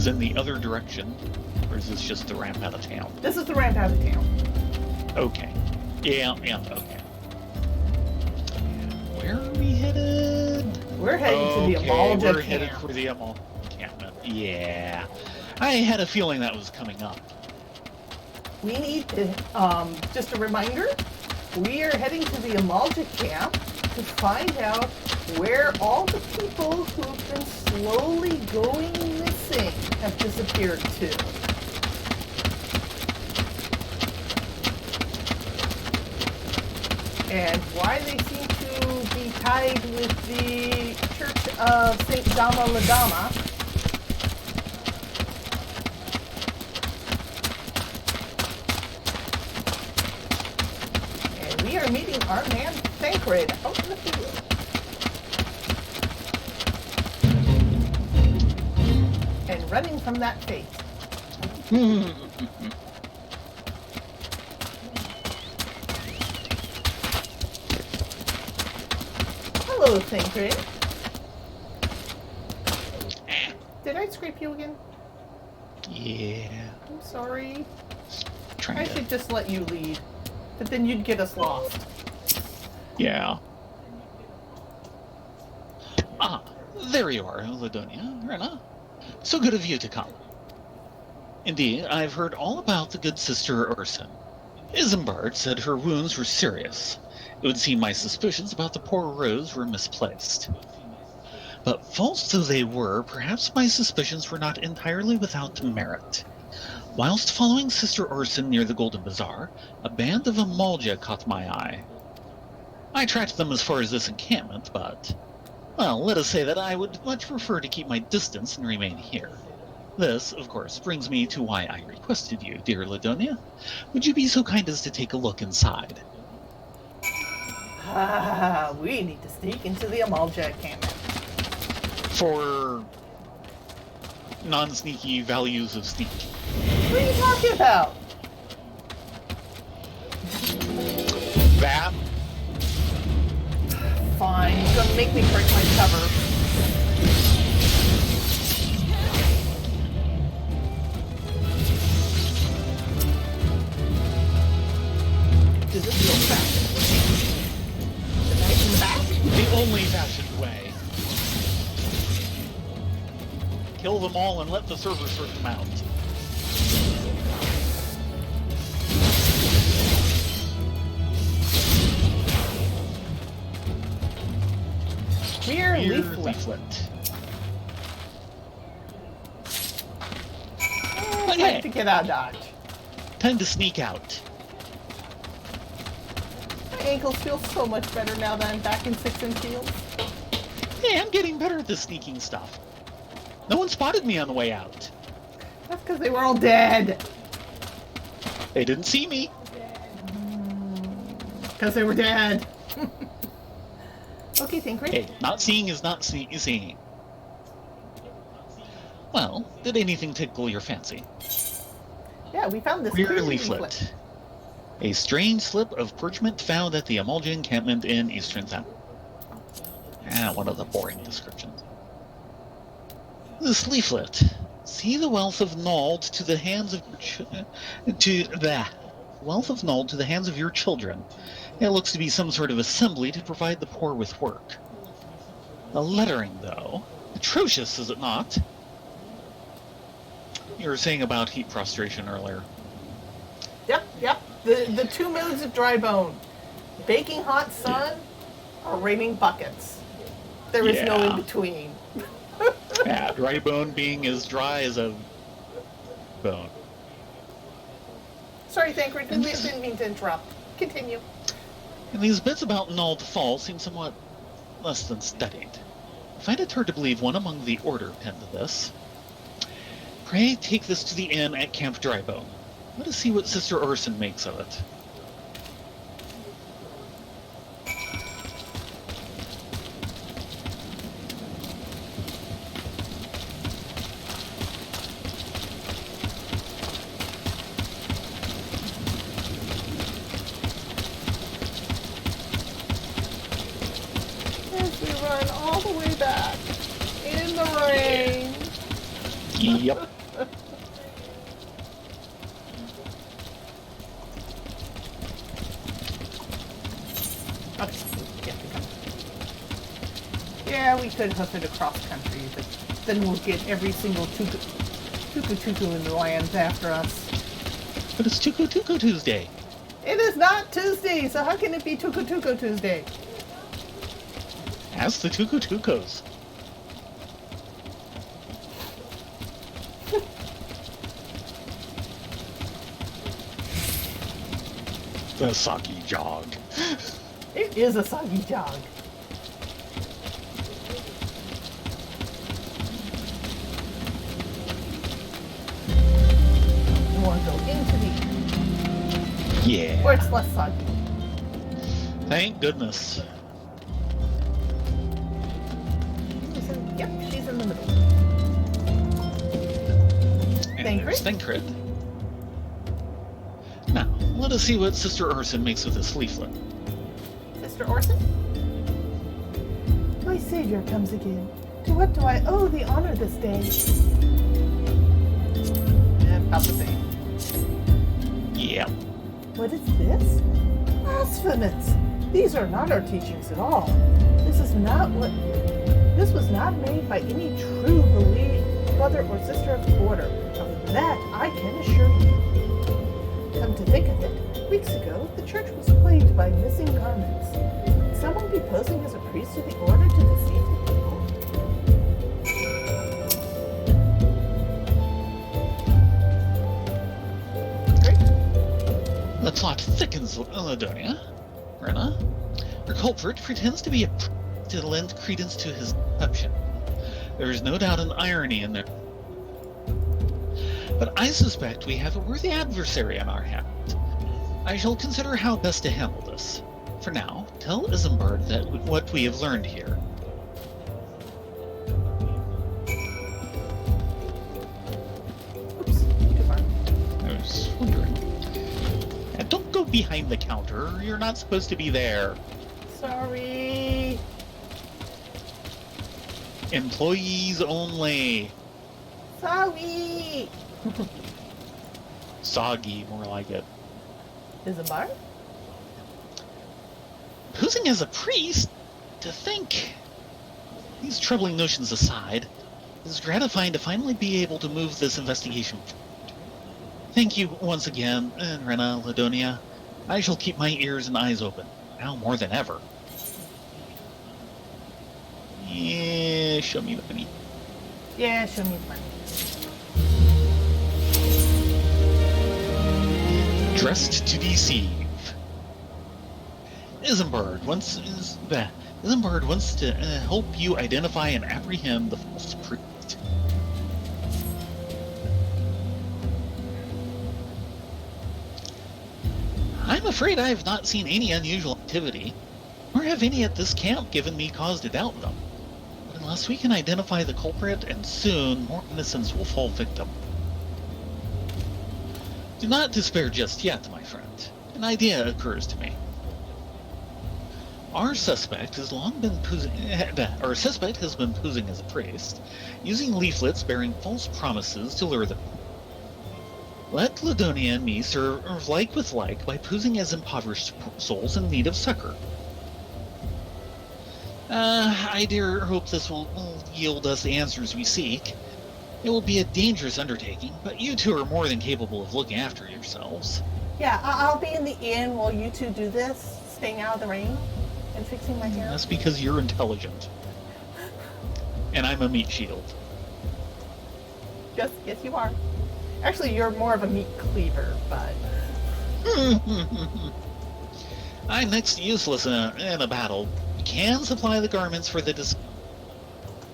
in the other direction, or is this just the ramp out of town? This is the ramp out of town. Okay. Yeah, okay. Where are we headed? We're heading to the Eorzea we're camp. headed for the encampment. Yeah. I had a feeling that was coming up. We need to, just a reminder, we are heading to the Eorzea camp to find out where all the people who've been slowly going missing have disappeared to. And why they seem to be tied with the Church of St. Dama Ladama. And we are meeting our man Thancred out in the field. And running from that fate. Hello, Thancred. Did I scrape you again? Yeah. I'm sorry. Trying I to... should just let you lead. But then you'd get us lost. Yeah. Ah, there you are, Ladonia, Rena. So good of you to come. Indeed, I've heard all about the good Sister Urson. Isambard said her wounds were serious. It would seem my suspicions about the poor Rose were misplaced. But false though they were, perhaps my suspicions were not entirely without merit. Whilst following Sister Urson near the Golden Bazaar, a band of Eorzea caught my eye. I tracked them as far as this encampment, but... well, let us say that I would much prefer to keep my distance and remain here. This, of course, brings me to why I requested you, dear Ladonia. Would you be so kind as to take a look inside? Ah, we need to sneak into the Eorzea camp. For non-sneaky values of sneak. What are you talking about? That? Fine, you're gonna make me break my cover. Does this feel fast? The knife in the back? The only fashioned way. Kill them all and let the server sort them out. Mere Mere leaflet. Time to get out of Dodge. Time to sneak out. My ankles feel so much better now that I'm back in 6-inch heels. Hey, I'm getting better at this sneaking stuff. No one spotted me on the way out. That's because they were all dead. They didn't see me. Because they were dead. Okay, Thancred. Hey, not seeing is not seeing. Well, did anything tickle your fancy? Yeah, we found this Rear clear leaflet. A strange slip of parchment found at the Eorzea encampment in Eastern Town. One of the boring descriptions. This leaflet. See the wealth of Nald to the hands of wealth of Nald to the hands of your children. It looks to be some sort of assembly to provide the poor with work. The lettering, though, atrocious, is it not? You were saying about heat prostration earlier. Yep. The two modes of dry bone. Baking hot sun or raining buckets. There is no in between. Yeah, dry bone being as dry as a bone. Sorry, Thancred, we didn't mean to interrupt. Continue. And these bits about Nald Fall seem somewhat less than studied. I find it hard to believe one among the Order penned this. Pray take this to the inn at Camp Drybone. Let us see what Sister Urson makes of it. As we run all the way back in the rain. Yep. Yeah, we could hoof it across country, but then we'll get every single tuku in the lands after us. But it's Tuku Tuku Tuesday. It is not Tuesday, so how can it be Tuku Tuesday? Ask the Tuku Tukos. The soggy jog. It is a soggy jog. You want to go into the Yeah. where it's less soggy. Thank goodness. Yep, she's in the middle. And Thancred? there's Thancred. Now, let us see what Sister Urson makes with this leaflet. Sister Orson? My savior comes again. To what do I owe the honor this day? About the same. Yeah. What is this? Blasphemous! These are not our teachings at all. This was not made by any true brother or sister of the order. Of that I can assure you. Come to think of it, weeks ago the church was plagued by missing garments. Could someone be posing as a priest of the order to deceive the people? Great. The plot thickens, Ladonia. Rena. Her culprit pretends to be a priest to lend credence to his deception. There is no doubt an irony in there. But I suspect we have a worthy adversary on our hands. I shall consider how best to handle this. For now, tell Isambard that what we have learned here. Oops, too far. I was wondering. And don't go behind the counter. You're not supposed to be there. Sorry. Employees only. Sorry. Soggy, more like it. Is a bar? Posing as a priest? To think. These troubling notions aside, it is gratifying to finally be able to move this investigation forward. Thank you once again, Rena, Ladonia. I shall keep my ears and eyes open, now more than ever. Yeah, show me the money. Yeah, show me the money. Dressed to deceive. Isambard wants to help you identify and apprehend the false priest. I'm afraid I have not seen any unusual activity, nor have any at this camp given me cause to doubt them. But unless we can identify the culprit, and soon more innocents will fall victim. Do not despair just yet, my friend. An idea occurs to me. Our suspect has been posing as a priest, using leaflets bearing false promises to lure them. Let Ladonia and me serve like with like by posing as impoverished souls in need of succor. I dare hope this will yield us the answers we seek. It will be a dangerous undertaking, but you two are more than capable of looking after yourselves. Yeah, I'll be in the inn while you two do this, staying out of the rain and fixing my hair. That's because you're intelligent. And I'm a meat shield. Yes, you are. Actually, you're more of a meat cleaver, but... I'm next to useless in a battle. You can supply the garments for the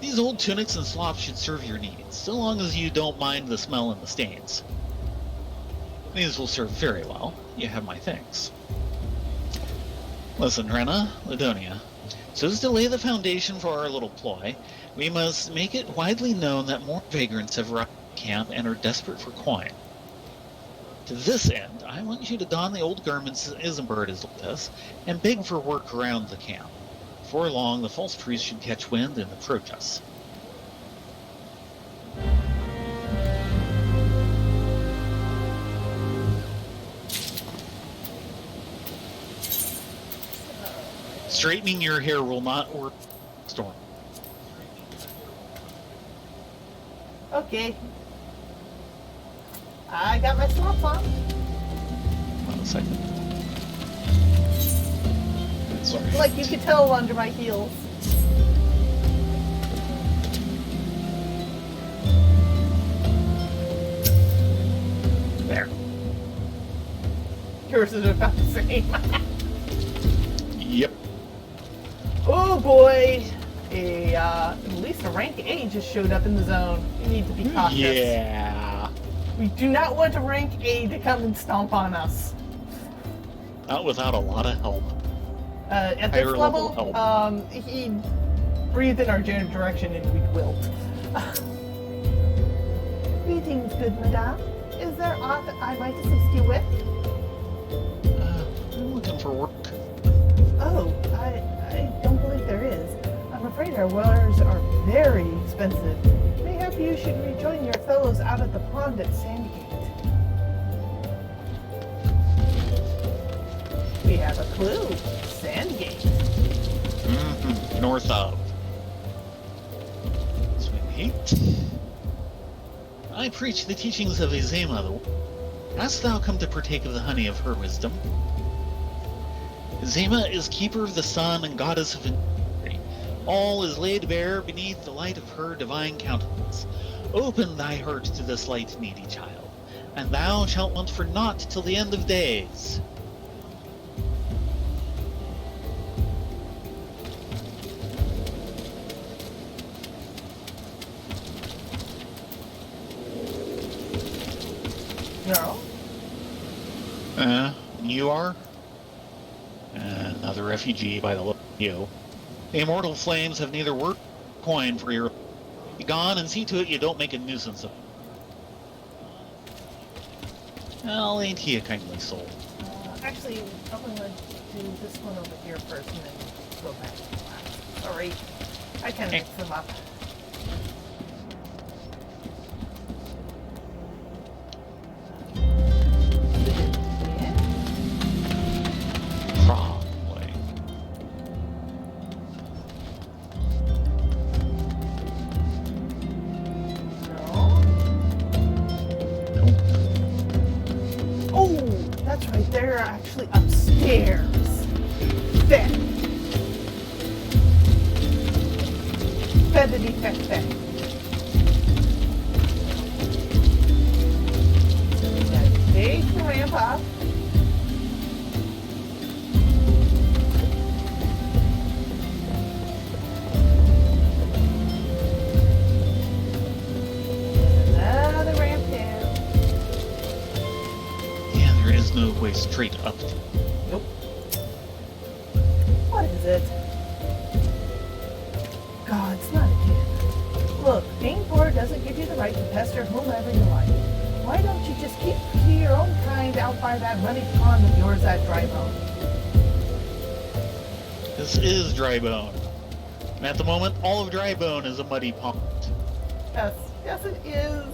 These old tunics and slops should serve your needs, so long as you don't mind the smell and the stains. These will serve very well. You have my thanks. Listen, Rena, Ladonia, so as to lay the foundation for our little ploy, we must make it widely known that more vagrants have arrived at camp and are desperate for coin. To this end, I want you to don the old garments Isambard has left us and beg for work around the camp. Before long, the false priest should catch wind and approach us. Straightening your hair will not work. Storm. Okay. I got my slots on. 1 second. Sorry. Like you could tell under my heels. There. Yours is about the same. Yep. Oh boy. At least a rank A just showed up in the zone. You need to be cautious. Yeah. We do not want a rank A to come and stomp on us. Not without a lot of help. At this Higher level level, help. he breathed in our general direction and we'd wilt. Greetings, good madame. Is there aught I might assist you with? I'm looking for work. Oh, I don't believe there is. I'm afraid our wares are very expensive. Mayhap you should rejoin your fellows out at the pond at Sandgate. We have a clue. Sandgate. Mm-hmm. North of. Sweet. I preach the teachings of Eorzea. Hast thou come to partake of the honey of her wisdom? Eorzea is keeper of the sun and goddess of victory. All is laid bare beneath the light of her divine countenance. Open thy heart to this light needy child, and thou shalt want for naught till the end of days. No. You are? Another refugee by the look of you. The immortal flames have neither word nor coin for your... Be gone and see to it you don't make a nuisance of... Well, ain't he a kindly soul? Actually, I'm going to do this one over here first and then go back to the last. Sorry. I kind of mixed them up. Probably. No. Oh, that's right. They're actually upstairs. There. Feathity feck feck. So we got big ramp up. Another ramp down. Yeah, there is no way straight up. Nope. What is it? God, it's not again. Look, being poor doesn't give you the right to pester whomever you like. Why don't you just keep to your own kind out by that muddy pond of yours at Drybone? This is Drybone. And at the moment, all of Drybone is a muddy pond. Yes it is.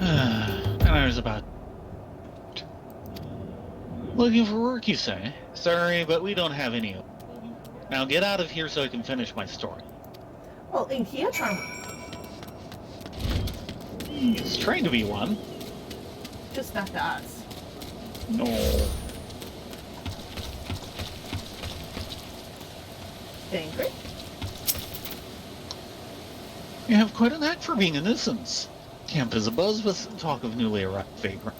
And I was about... Looking for work, you say? Sorry, but we don't have any. Now get out of here so I can finish my story. Well, ain't he a charmer? He's trying to be one. Just not to us. No. Angry? You have quite a knack for being a nuisance. Camp is abuzz with talk of newly arrived vagrant.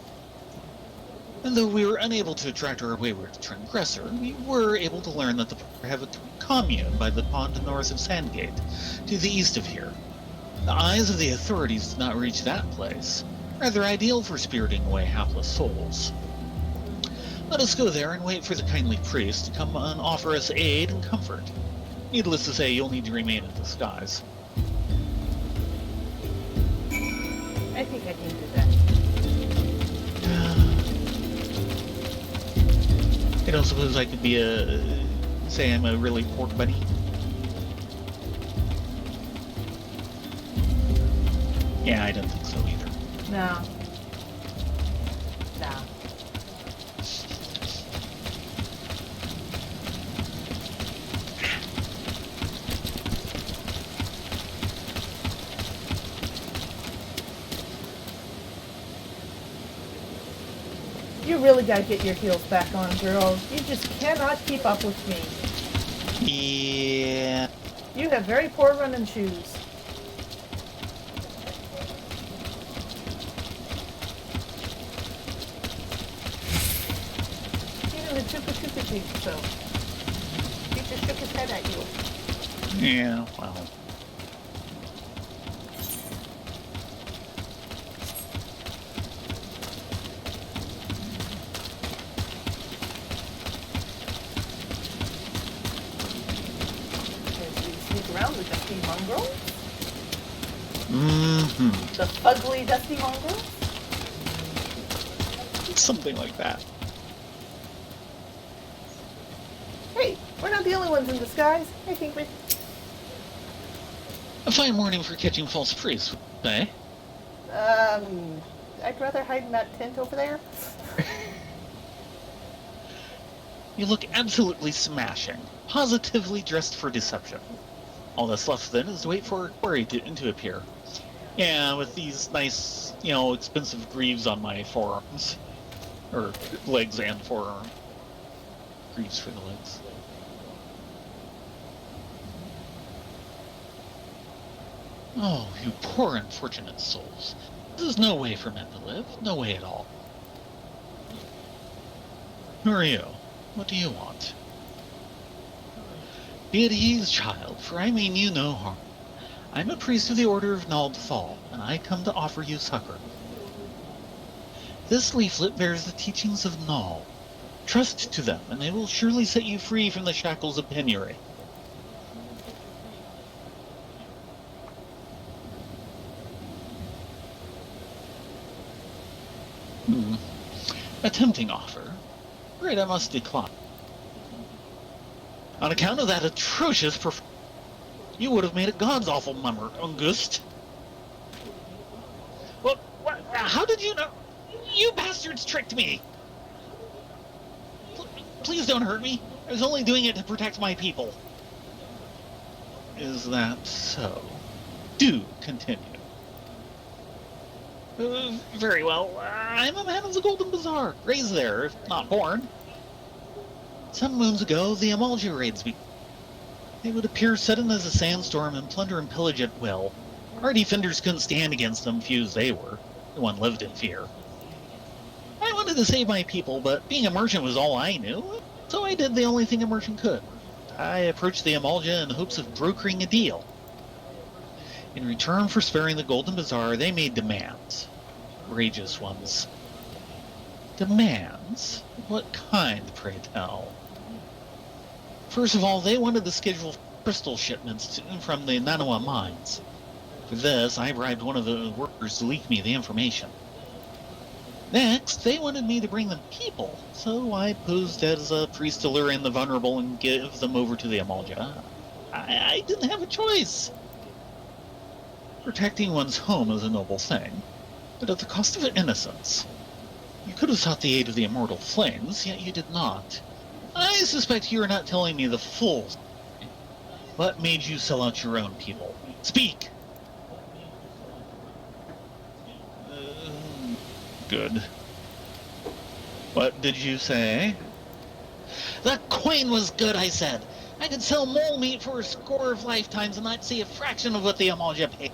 And though we were unable to attract our wayward transgressor, we were able to learn that the poor have a commune by the pond north of Sandgate, to the east of here. The eyes of the authorities did not reach that place, rather ideal for spiriting away hapless souls. Let us go there and wait for the kindly priest to come and offer us aid and comfort. Needless to say, you'll need to remain in disguise. I think I can do that. I don't suppose I could be say I'm a really pork bunny? Yeah, I don't think so either. No. Nah. You really gotta get your heels back on, girl. You just cannot keep up with me. Yeah. You have very poor running shoes. Even the chupa thinks so. He just shook his head at you. Yeah, well. Sneak around the dusty mongrel. Mm-hmm. The ugly dusty mongrel. Something like that. Hey, we're not the only ones in disguise. Hey, Pinkman. A fine morning for catching false priests, eh? I'd rather hide in that tent over there. You look absolutely smashing. Positively dressed for deception. All that's left then is to wait for a quarry to appear. Yeah, with these nice, expensive greaves on my forearms. Or legs and forearm. Greaves for the legs. Oh, you poor unfortunate souls. This is no way for men to live. No way at all. Who are you? What do you want? Be at ease, child, for I mean you no harm. I'm a priest of the Order of Nald Thal, and I come to offer you succor. This leaflet bears the teachings of Nald. Trust to them, and they will surely set you free from the shackles of penury. A tempting offer. Right, I must decline. On account of that atrocious you would have made a god's awful mummer, Ungust. Well, how did you know? You bastards tricked me! Please don't hurt me. I was only doing it to protect my people. Is that so? Do continue. Very well. I'm a man of the Golden Bazaar, raised there, if not born. Some moons ago, the Amalja raids began. They would appear sudden as a sandstorm and plunder and pillage at will. Our defenders couldn't stand against them, few as they were. No one lived in fear. I wanted to save my people, but being a merchant was all I knew, so I did the only thing a merchant could. I approached the Amalja in hopes of brokering a deal. In return for sparing the Golden Bazaar, they made demands. Outrageous ones. Demands? What kind, pray tell? First of all, they wanted to schedule crystal shipments from the Nanawa mines. For this, I bribed one of the workers to leak me the information. Next, they wanted me to bring them people, so I posed as a priest to lure in the vulnerable and give them over to the Amalja. I didn't have a choice. Protecting one's home is a noble thing, but at the cost of innocence. You could have sought the aid of the immortal flames, yet you did not. I suspect you are not telling me the full story. What made you sell out your own people? Speak! Good. What did you say? The coin was good, I said. I could sell mole meat for a score of lifetimes and not see a fraction of what the Amalja paid.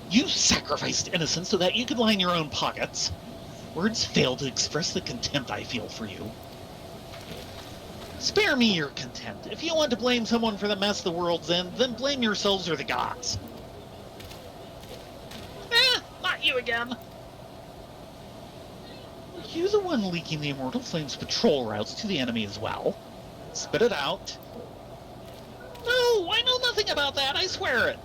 You sacrificed innocence so that you could line your own pockets. Words fail to express the contempt I feel for you. Spare me your contempt. If you want to blame someone for the mess the world's in, then blame yourselves or the gods. Not you again. Were you the one leaking the Immortal Flames patrol routes to the enemy as well? Spit it out. No, I know nothing about that, I swear it.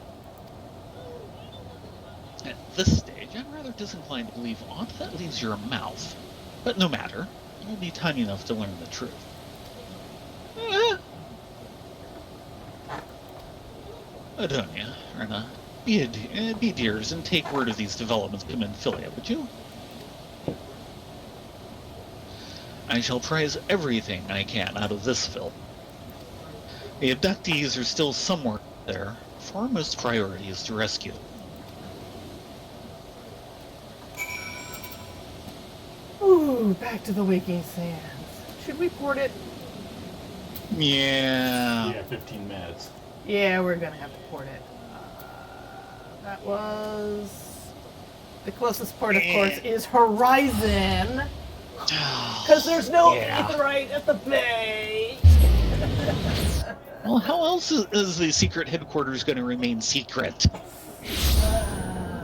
At this stage, I'm rather disinclined to believe aught that leaves your mouth. But no matter. will be time enough to learn the truth. Ladonia, Rena, be dears and take word of these developments come in Philia, would you? I shall prize everything I can out of this film. The abductees are still somewhere there. Foremost priority is to rescue them. Ooh, back to the waking sands. Should we port it? Yeah. 15 minutes. Yeah, we're gonna have to port it. That was... The closest port, of course, is Horizon. Because there's no aetheryte at the bay. Well, how else is the secret headquarters going to remain secret?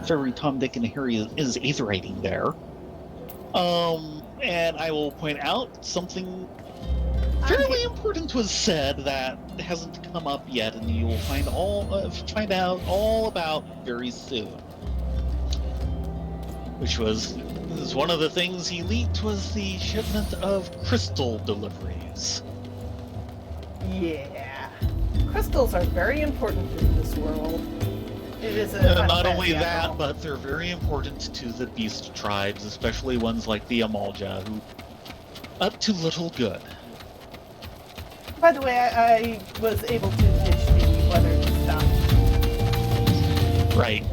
Every Tom, Dick, and Harry is aetheriting there. And I will point out something fairly important was said that hasn't come up yet, and you will find out all about very soon. Which was one of the things he leaked was the shipment of crystal deliveries. Yeah. Crystals are very important in this world. It is not only that, but they're very important to the beast tribes, especially ones like the Amalja, who up to little good. By the way, I was able to ditch the weather stuff. Right.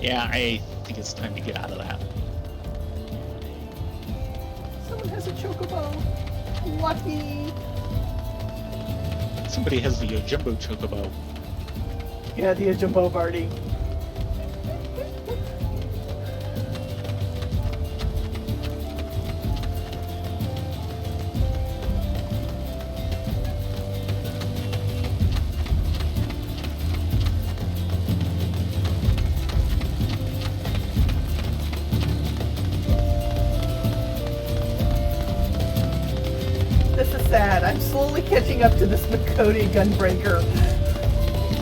Yeah, I think it's time to get out of that. Someone has a chocobo. Lucky. Somebody has the jumbo chocobo. Yeah, the jumbo party. This is sad. I'm slowly catching up to this Makoti gunbreaker.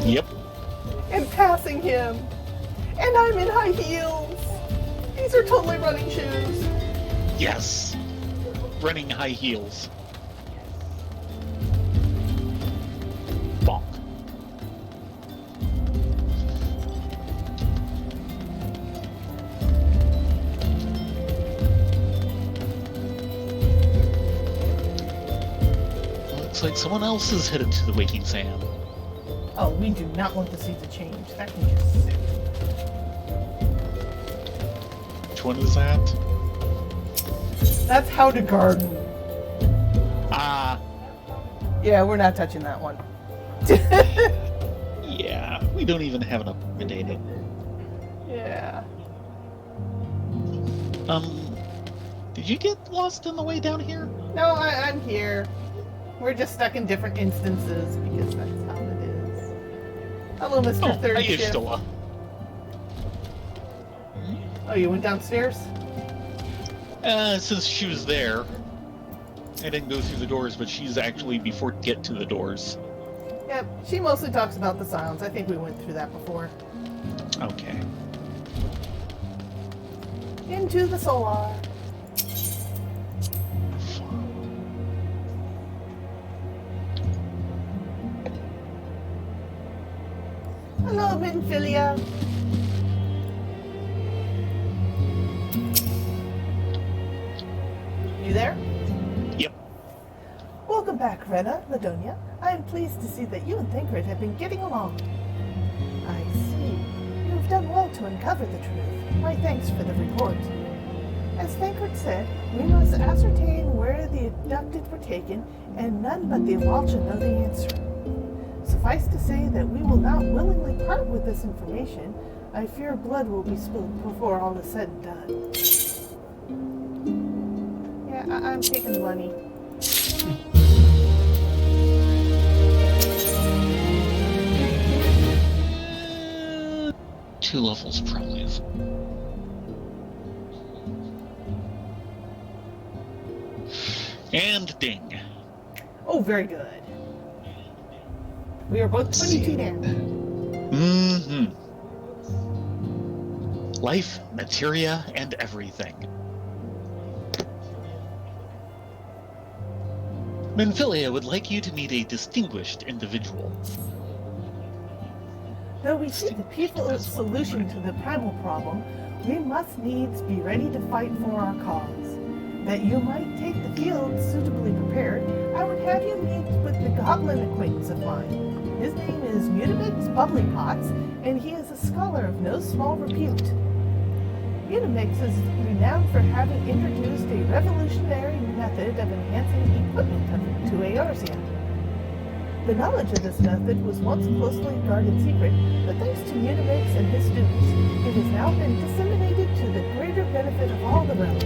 Yep. And passing him. And I'm in high heels. These are totally running shoes. Yes. Running high heels. Bonk. Looks like someone else is headed to the Waking Sand. Oh, we do not want to see the change. That can just sit. Which one is that? That's how to garden. Ah. Yeah, we're not touching that one. Yeah, we don't even have enough data. Yeah. Did you get lost on the way down here? No, I'm here. We're just stuck in different instances because that's how it is. Hello, Mr. Third Hi, Shift. Ishtola. Oh, you went downstairs? Since she was there, I didn't go through the doors, but she's actually before to get to the doors. Yep, she mostly talks about the sounds. I think we went through that before. Okay. Into the solar. Hello, Minfilia. You there? Yep. Welcome back, Rena, Ladonia. I am pleased to see that you and Thancred have been getting along. I see. You have done well to uncover the truth. My thanks for the report. As Thancred said, we must ascertain where the abducted were taken, and none but the Amalja know the answer. Suffice to say that we will not willingly part with this information. I fear blood will be spilled before all is said and done. Yeah, I'm taking money. Two levels, probably. And ding. Oh, very good. We are both 22 now. Mm-hmm. Life, materia, and everything. Menphilia would like you to meet a distinguished individual. Though we see the peaceful solution to the primal problem, we must needs be ready to fight for our cause. That you might take the field suitably prepared, I would have you meet with the goblin acquaintance of mine. His name is Mutamix Bubblypots, and he is a scholar of no small repute. Mutamix is renowned for having introduced a revolutionary method of enhancing equipment to Eorzea. The knowledge of this method was once closely guarded secret, but thanks to Mutamix and his students, it has now been disseminated to the greater benefit of all the realm.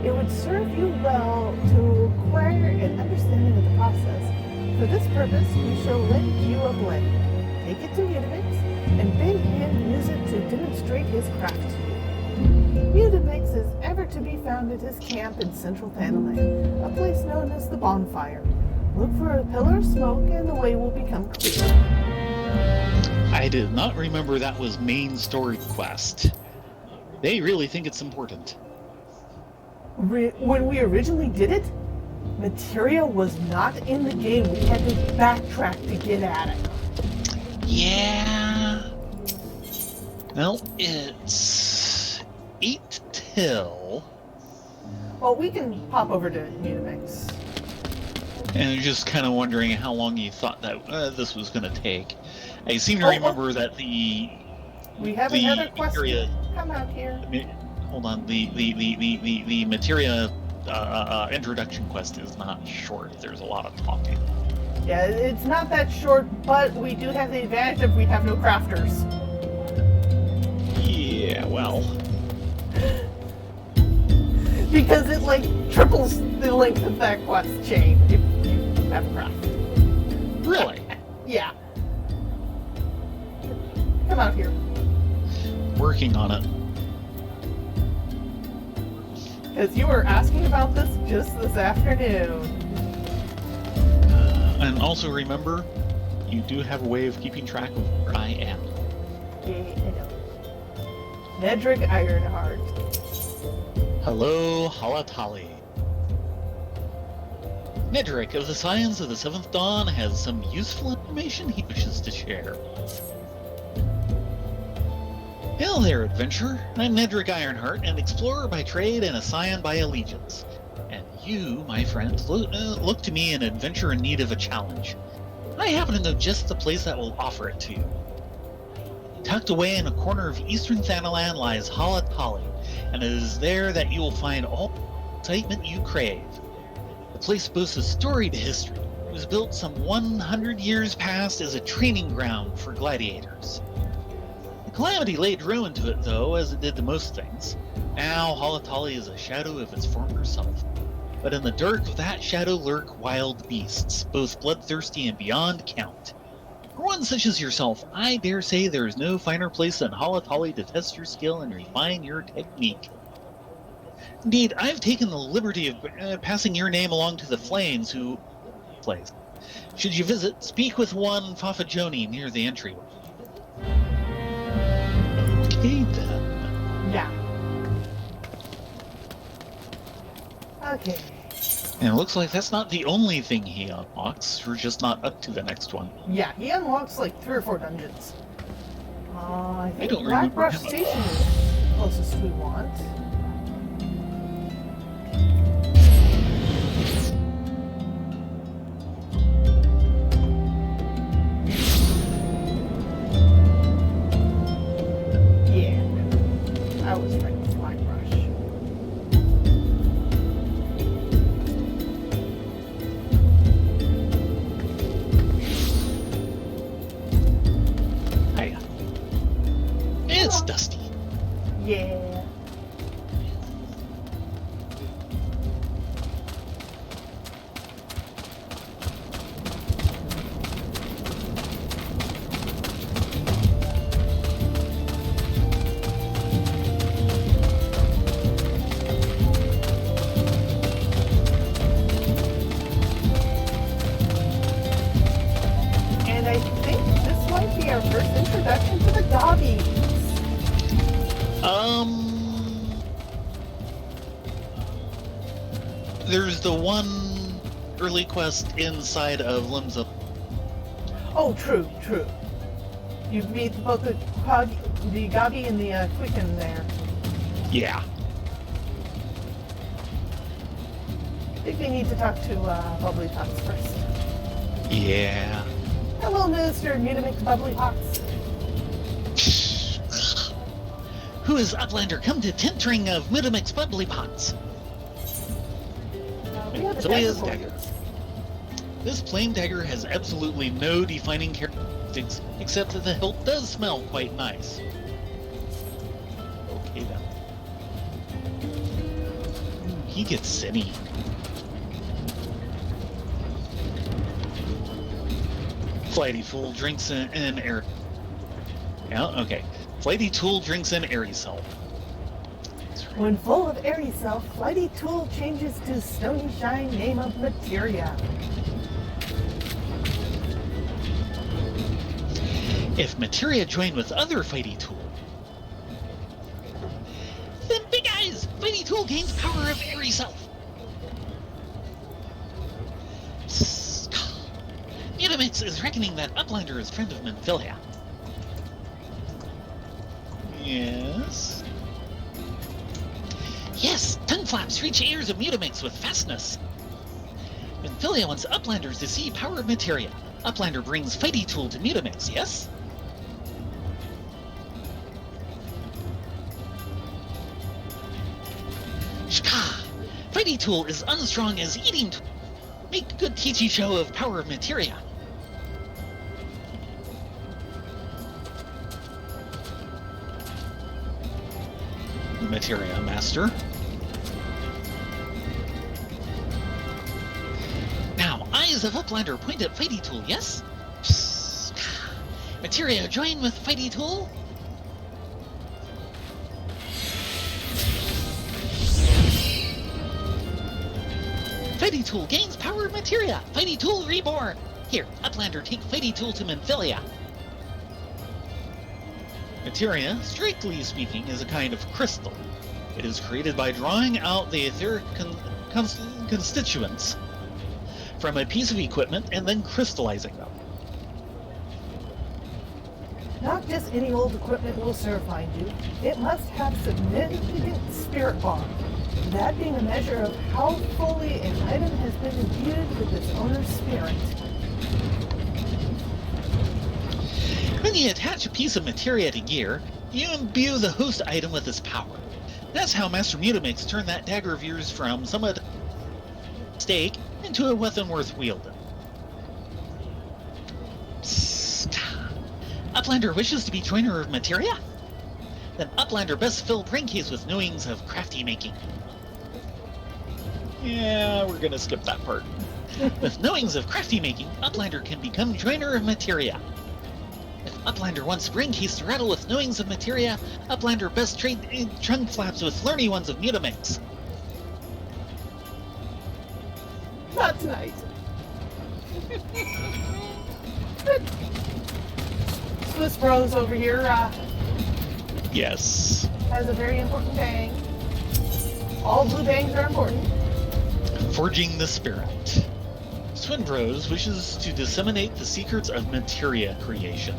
It would serve you well to acquire an understanding of the process. For this purpose, we shall lend you a blade. Take it to Mutamix, and bid him use it to demonstrate his craft to you. Mutamix is ever to be found at his camp in central Thanalan, a place known as the Bonfire. Look for a pillar of smoke and the way will become clear. I did not remember that was main story quest. They really think it's important. When we originally did it, materia was not in the game. We had to backtrack to get at it. Yeah. Well, it's 8 till. Well, we can pop over to Mutamix. And I'm just kind of wondering how long you thought that this was going to take. I seem to remember that We have another question. materia. Come out here. Hold on. The materia introduction quest is not short. There's a lot of talking. Yeah, it's not that short, but we do have the advantage of we have no crafters. Yeah, well. Because it, like, triples the length of that quest chain if you have craft. Really? Yeah. Come out here. Working on it. Because you were asking about this just this afternoon. And also remember, you do have a way of keeping track of where I am. Yeah, I know. Nedrick Ironheart. Hello, Halatali. Nedrick of the Scions of the Seventh Dawn has some useful information he wishes to share. Hail there, adventurer. I'm Nedrick Ironheart, an explorer by trade and a scion by allegiance. And you, my friend, look to me an adventurer in need of a challenge. I happen to know just the place that will offer it to you. Tucked away in a corner of eastern Thanalan lies Halatali, and it is there that you will find all the excitement you crave. The place boasts a storied history. It was built some 100 years past as a training ground for gladiators. The calamity laid ruin to it, though, as it did to most things. Now, Halatali is a shadow of its former self. But in the dark of that shadow lurk wild beasts, both bloodthirsty and beyond count. For one such as yourself, I dare say there is no finer place than Halatali to test your skill and refine your technique. Indeed, I've taken the liberty of passing your name along to the Flames who... place. Should you visit, speak with one Fafajoni near the entryway. Okay, then. Yeah. Okay. And it looks like that's not the only thing he unlocks. We're just not up to the next one. Yeah, he unlocks like 3 or 4 dungeons. I think don't remember Blackbrush him. Station is the closest we want. Yeah, I was right with Blackbrush. Hiya. It's Dusty. Yeah. And I think this might be our first introduction to the doggies. There's the one early quest inside of Limbs of... Oh, true. You meet both the Goggy and the Quicken there. Yeah. I think we need to talk to Bubbly Pox first. Yeah. Hello, Mr. Mutamix Bubbly Pox. Who is Uplander? Come to tentering of Mutamix Bubbly Pots. We have a Zelia's dagger for you. dagger. This plain dagger has absolutely no defining characteristics, except that the hilt does smell quite nice. Okay then. He gets cinny. Flighty Fool drinks an air. Yeah, okay. Flighty Tool drinks an airy self. When full of airy self, Flighty Tool changes to Stony Shine, name of Materia. If Materia joined with other Fighty Tool, then big eyes! Fighty Tool gains power of airy self. Mutamix is reckoning that Uplander is friend of Minfilia. Yes. Yes, tongue flaps reach ears of Mutamix with fastness. Minfilia wants Uplanders to see power of Materia. Uplander brings Fighty Tool to Mutamix, yes? Shka! Fighty Tool is unstrong as eating tool. Make a good teachy show of power of Materia. Materia Master. Now, eyes of Uplander point at Fighty Tool, yes? Materia join with Fighty Tool. Fighty Tool gains power of Materia. Fighty Tool reborn. Here, Uplander, take Fighty Tool to Minfilia. Materia, strictly speaking, is a kind of crystal. It is created by drawing out the etheric constituents from a piece of equipment and then crystallizing them. Not just any old equipment will serve, mind you. It must have significant spirit bond. That being a measure of how fully an item has been imbued with its owner's spirit. When you attach a piece of materia to gear, you imbue the host item with its power. That's how Master Mutamix turned that dagger of yours from somewhat stake into a weapon worth wielding. Psst. Uplander wishes to be joiner of materia? Then Uplander best fill brain case with knowings of crafty making. Yeah, we're gonna skip that part. With knowings of crafty making, Uplander can become joiner of materia. If Uplander wants brain case to rattle with knowings of materia, Uplander best trade trunk flaps with learny ones of Mutamix. Not tonight. Swiss Bros over here Yes. has a very important bang. All blue bangs are important. Forging the Spirit. Swinbros wishes to disseminate the secrets of materia creation.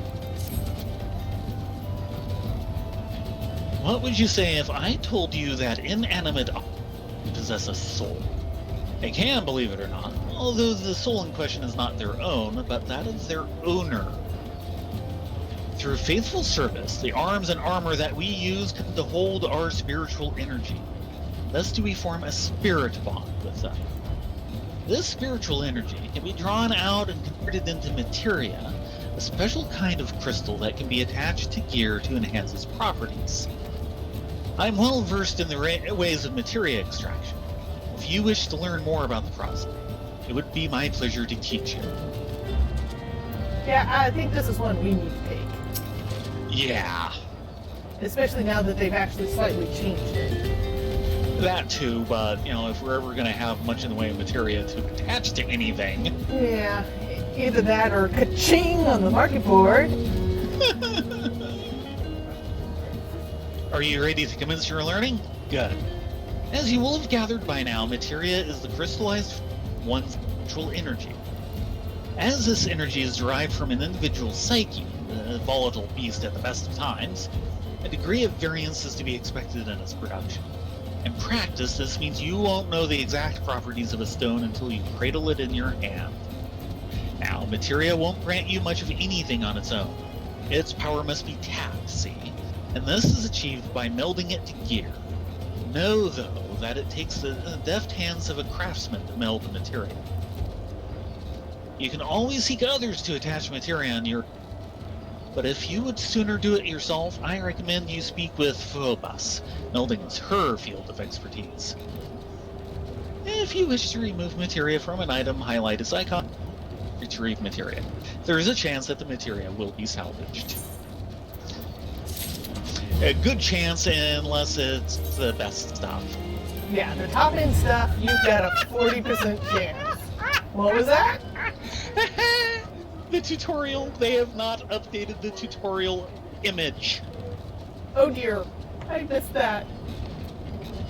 What would you say if I told you that inanimate objects possess a soul? They can, believe it or not, although the soul in question is not their own, but that of their owner. Through faithful service, the arms and armor that we use come to hold our spiritual energy. Thus do we form a spirit bond with them. This spiritual energy can be drawn out and converted into materia, a special kind of crystal that can be attached to gear to enhance its properties. I'm well versed in the ways of materia extraction. If you wish to learn more about the process, it would be my pleasure to teach you. Yeah, I think this is one we need to take. Yeah, Especially now that they've actually slightly changed it. that too, but, you know, if we're ever going to have much in the way of materia to attach to anything... Yeah, either that or ka-ching on the market board. Are you ready to commence your learning? Good. As you will have gathered by now, materia is the crystallized one's natural energy. As this energy is derived from an individual's psyche, a volatile beast at the best of times, a degree of variance is to be expected in its production. In practice, this means you won't know the exact properties of a stone until you cradle it in your hand. Now, materia won't grant you much of anything on its own. Its power must be tapped, see? And this is achieved by melding it to gear. Know, though, that it takes the deft hands of a craftsman to meld the materia. You can always seek others to attach materia on your... But if you would sooner do it yourself, I recommend you speak with Phobos. Melding is her field of expertise. If you wish to remove materia from an item, highlight its icon. Retrieve materia. There is a chance that the materia will be salvaged. A good chance, unless it's the best stuff. Yeah, the top end stuff, you've got a 40% chance. What was that? The tutorial, they have not updated the tutorial image. Oh dear, I missed that.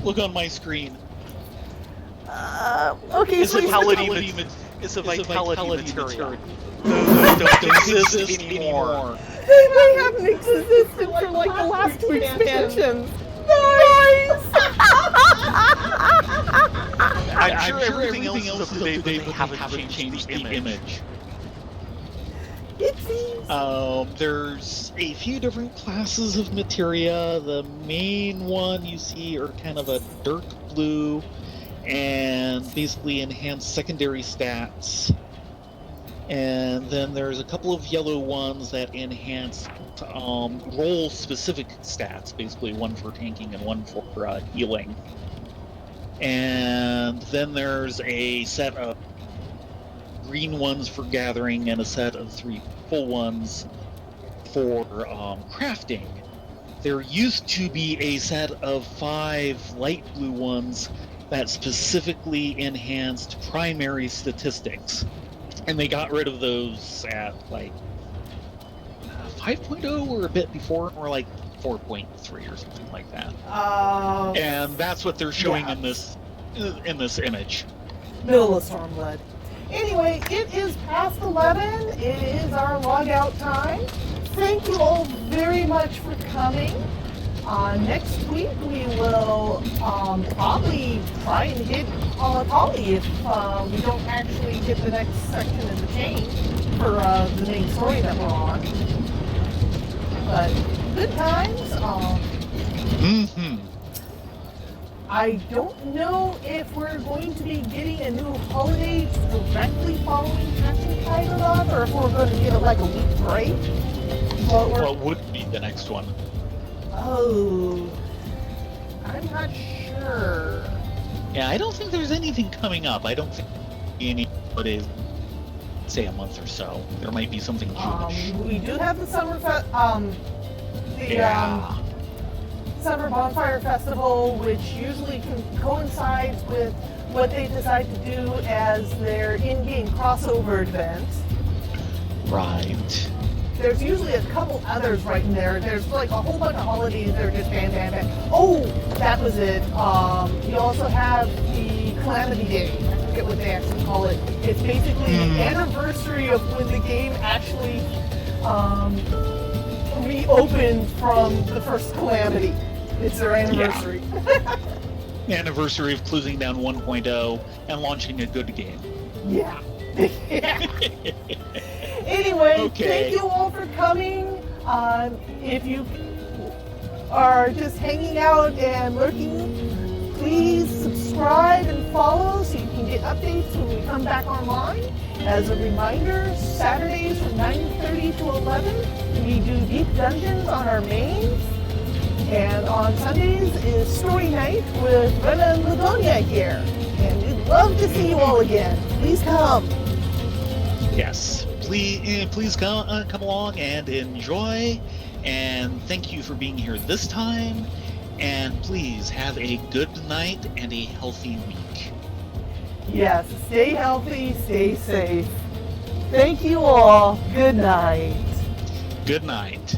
Look on my screen. Okay, It's so a vitality material. Don't exist anymore. they haven't existed for like the last two expansions. Nice! I'm sure everything else is up to date, but they haven't changed the image. It seems. There's a few different classes of materia. The main one you see are kind of a dark blue and basically enhanced secondary stats. And then there's a couple of yellow ones that enhance role-specific stats, basically one for tanking and one for healing. And then there's a set of green ones for gathering and a set of 3 full ones for crafting. There used to be a set of 5 light blue ones that specifically enhanced primary statistics. And they got rid of those at like 5.0 or a bit before, or like 4.3 or something like that. And that's what they're showing in this image. Middle of Stormblood. Anyway, it is past 11. It is our logout time. Thank you all very much for coming. Next week we will probably try and hit Holly if we don't actually get the next section in the chain for the main story that we're on. But good times. I don't know if we're going to be getting a new holiday directly following Passion Tide or not, or if we're going to give it like a week break. What would be the next one? Oh, I'm not sure. Yeah, I don't think there's anything coming up. I don't think any holidays, say a month or so. There might be something Jewish. We do have the Summer Summer Bonfire Festival, which usually coincides with what they decide to do as their in-game crossover event. Right. There's usually a couple others right in there. There's like a whole bunch of holidays that are just bam, bam, bam. Oh, that was it. You also have the Calamity Day. I forget what they actually call it. It's basically the anniversary of when the game actually reopened from the first Calamity. It's their anniversary. The anniversary of closing down 1.0 and launching a good game. Yeah. Anyway, Okay. Thank you all for coming. If you are just hanging out and lurking, please subscribe and follow so you can get updates when we come back online. As a reminder, Saturdays from 9:30 to 11, we do deep dungeons on our mains. And on Sundays is story night with Rena and Ladonia here. And we'd love to see you all again. Please come. Yes. Please come along and enjoy. And thank you for being here this time. And please have a good night and a healthy week. Yes, stay healthy, stay safe. Thank you all. Good night. Good night.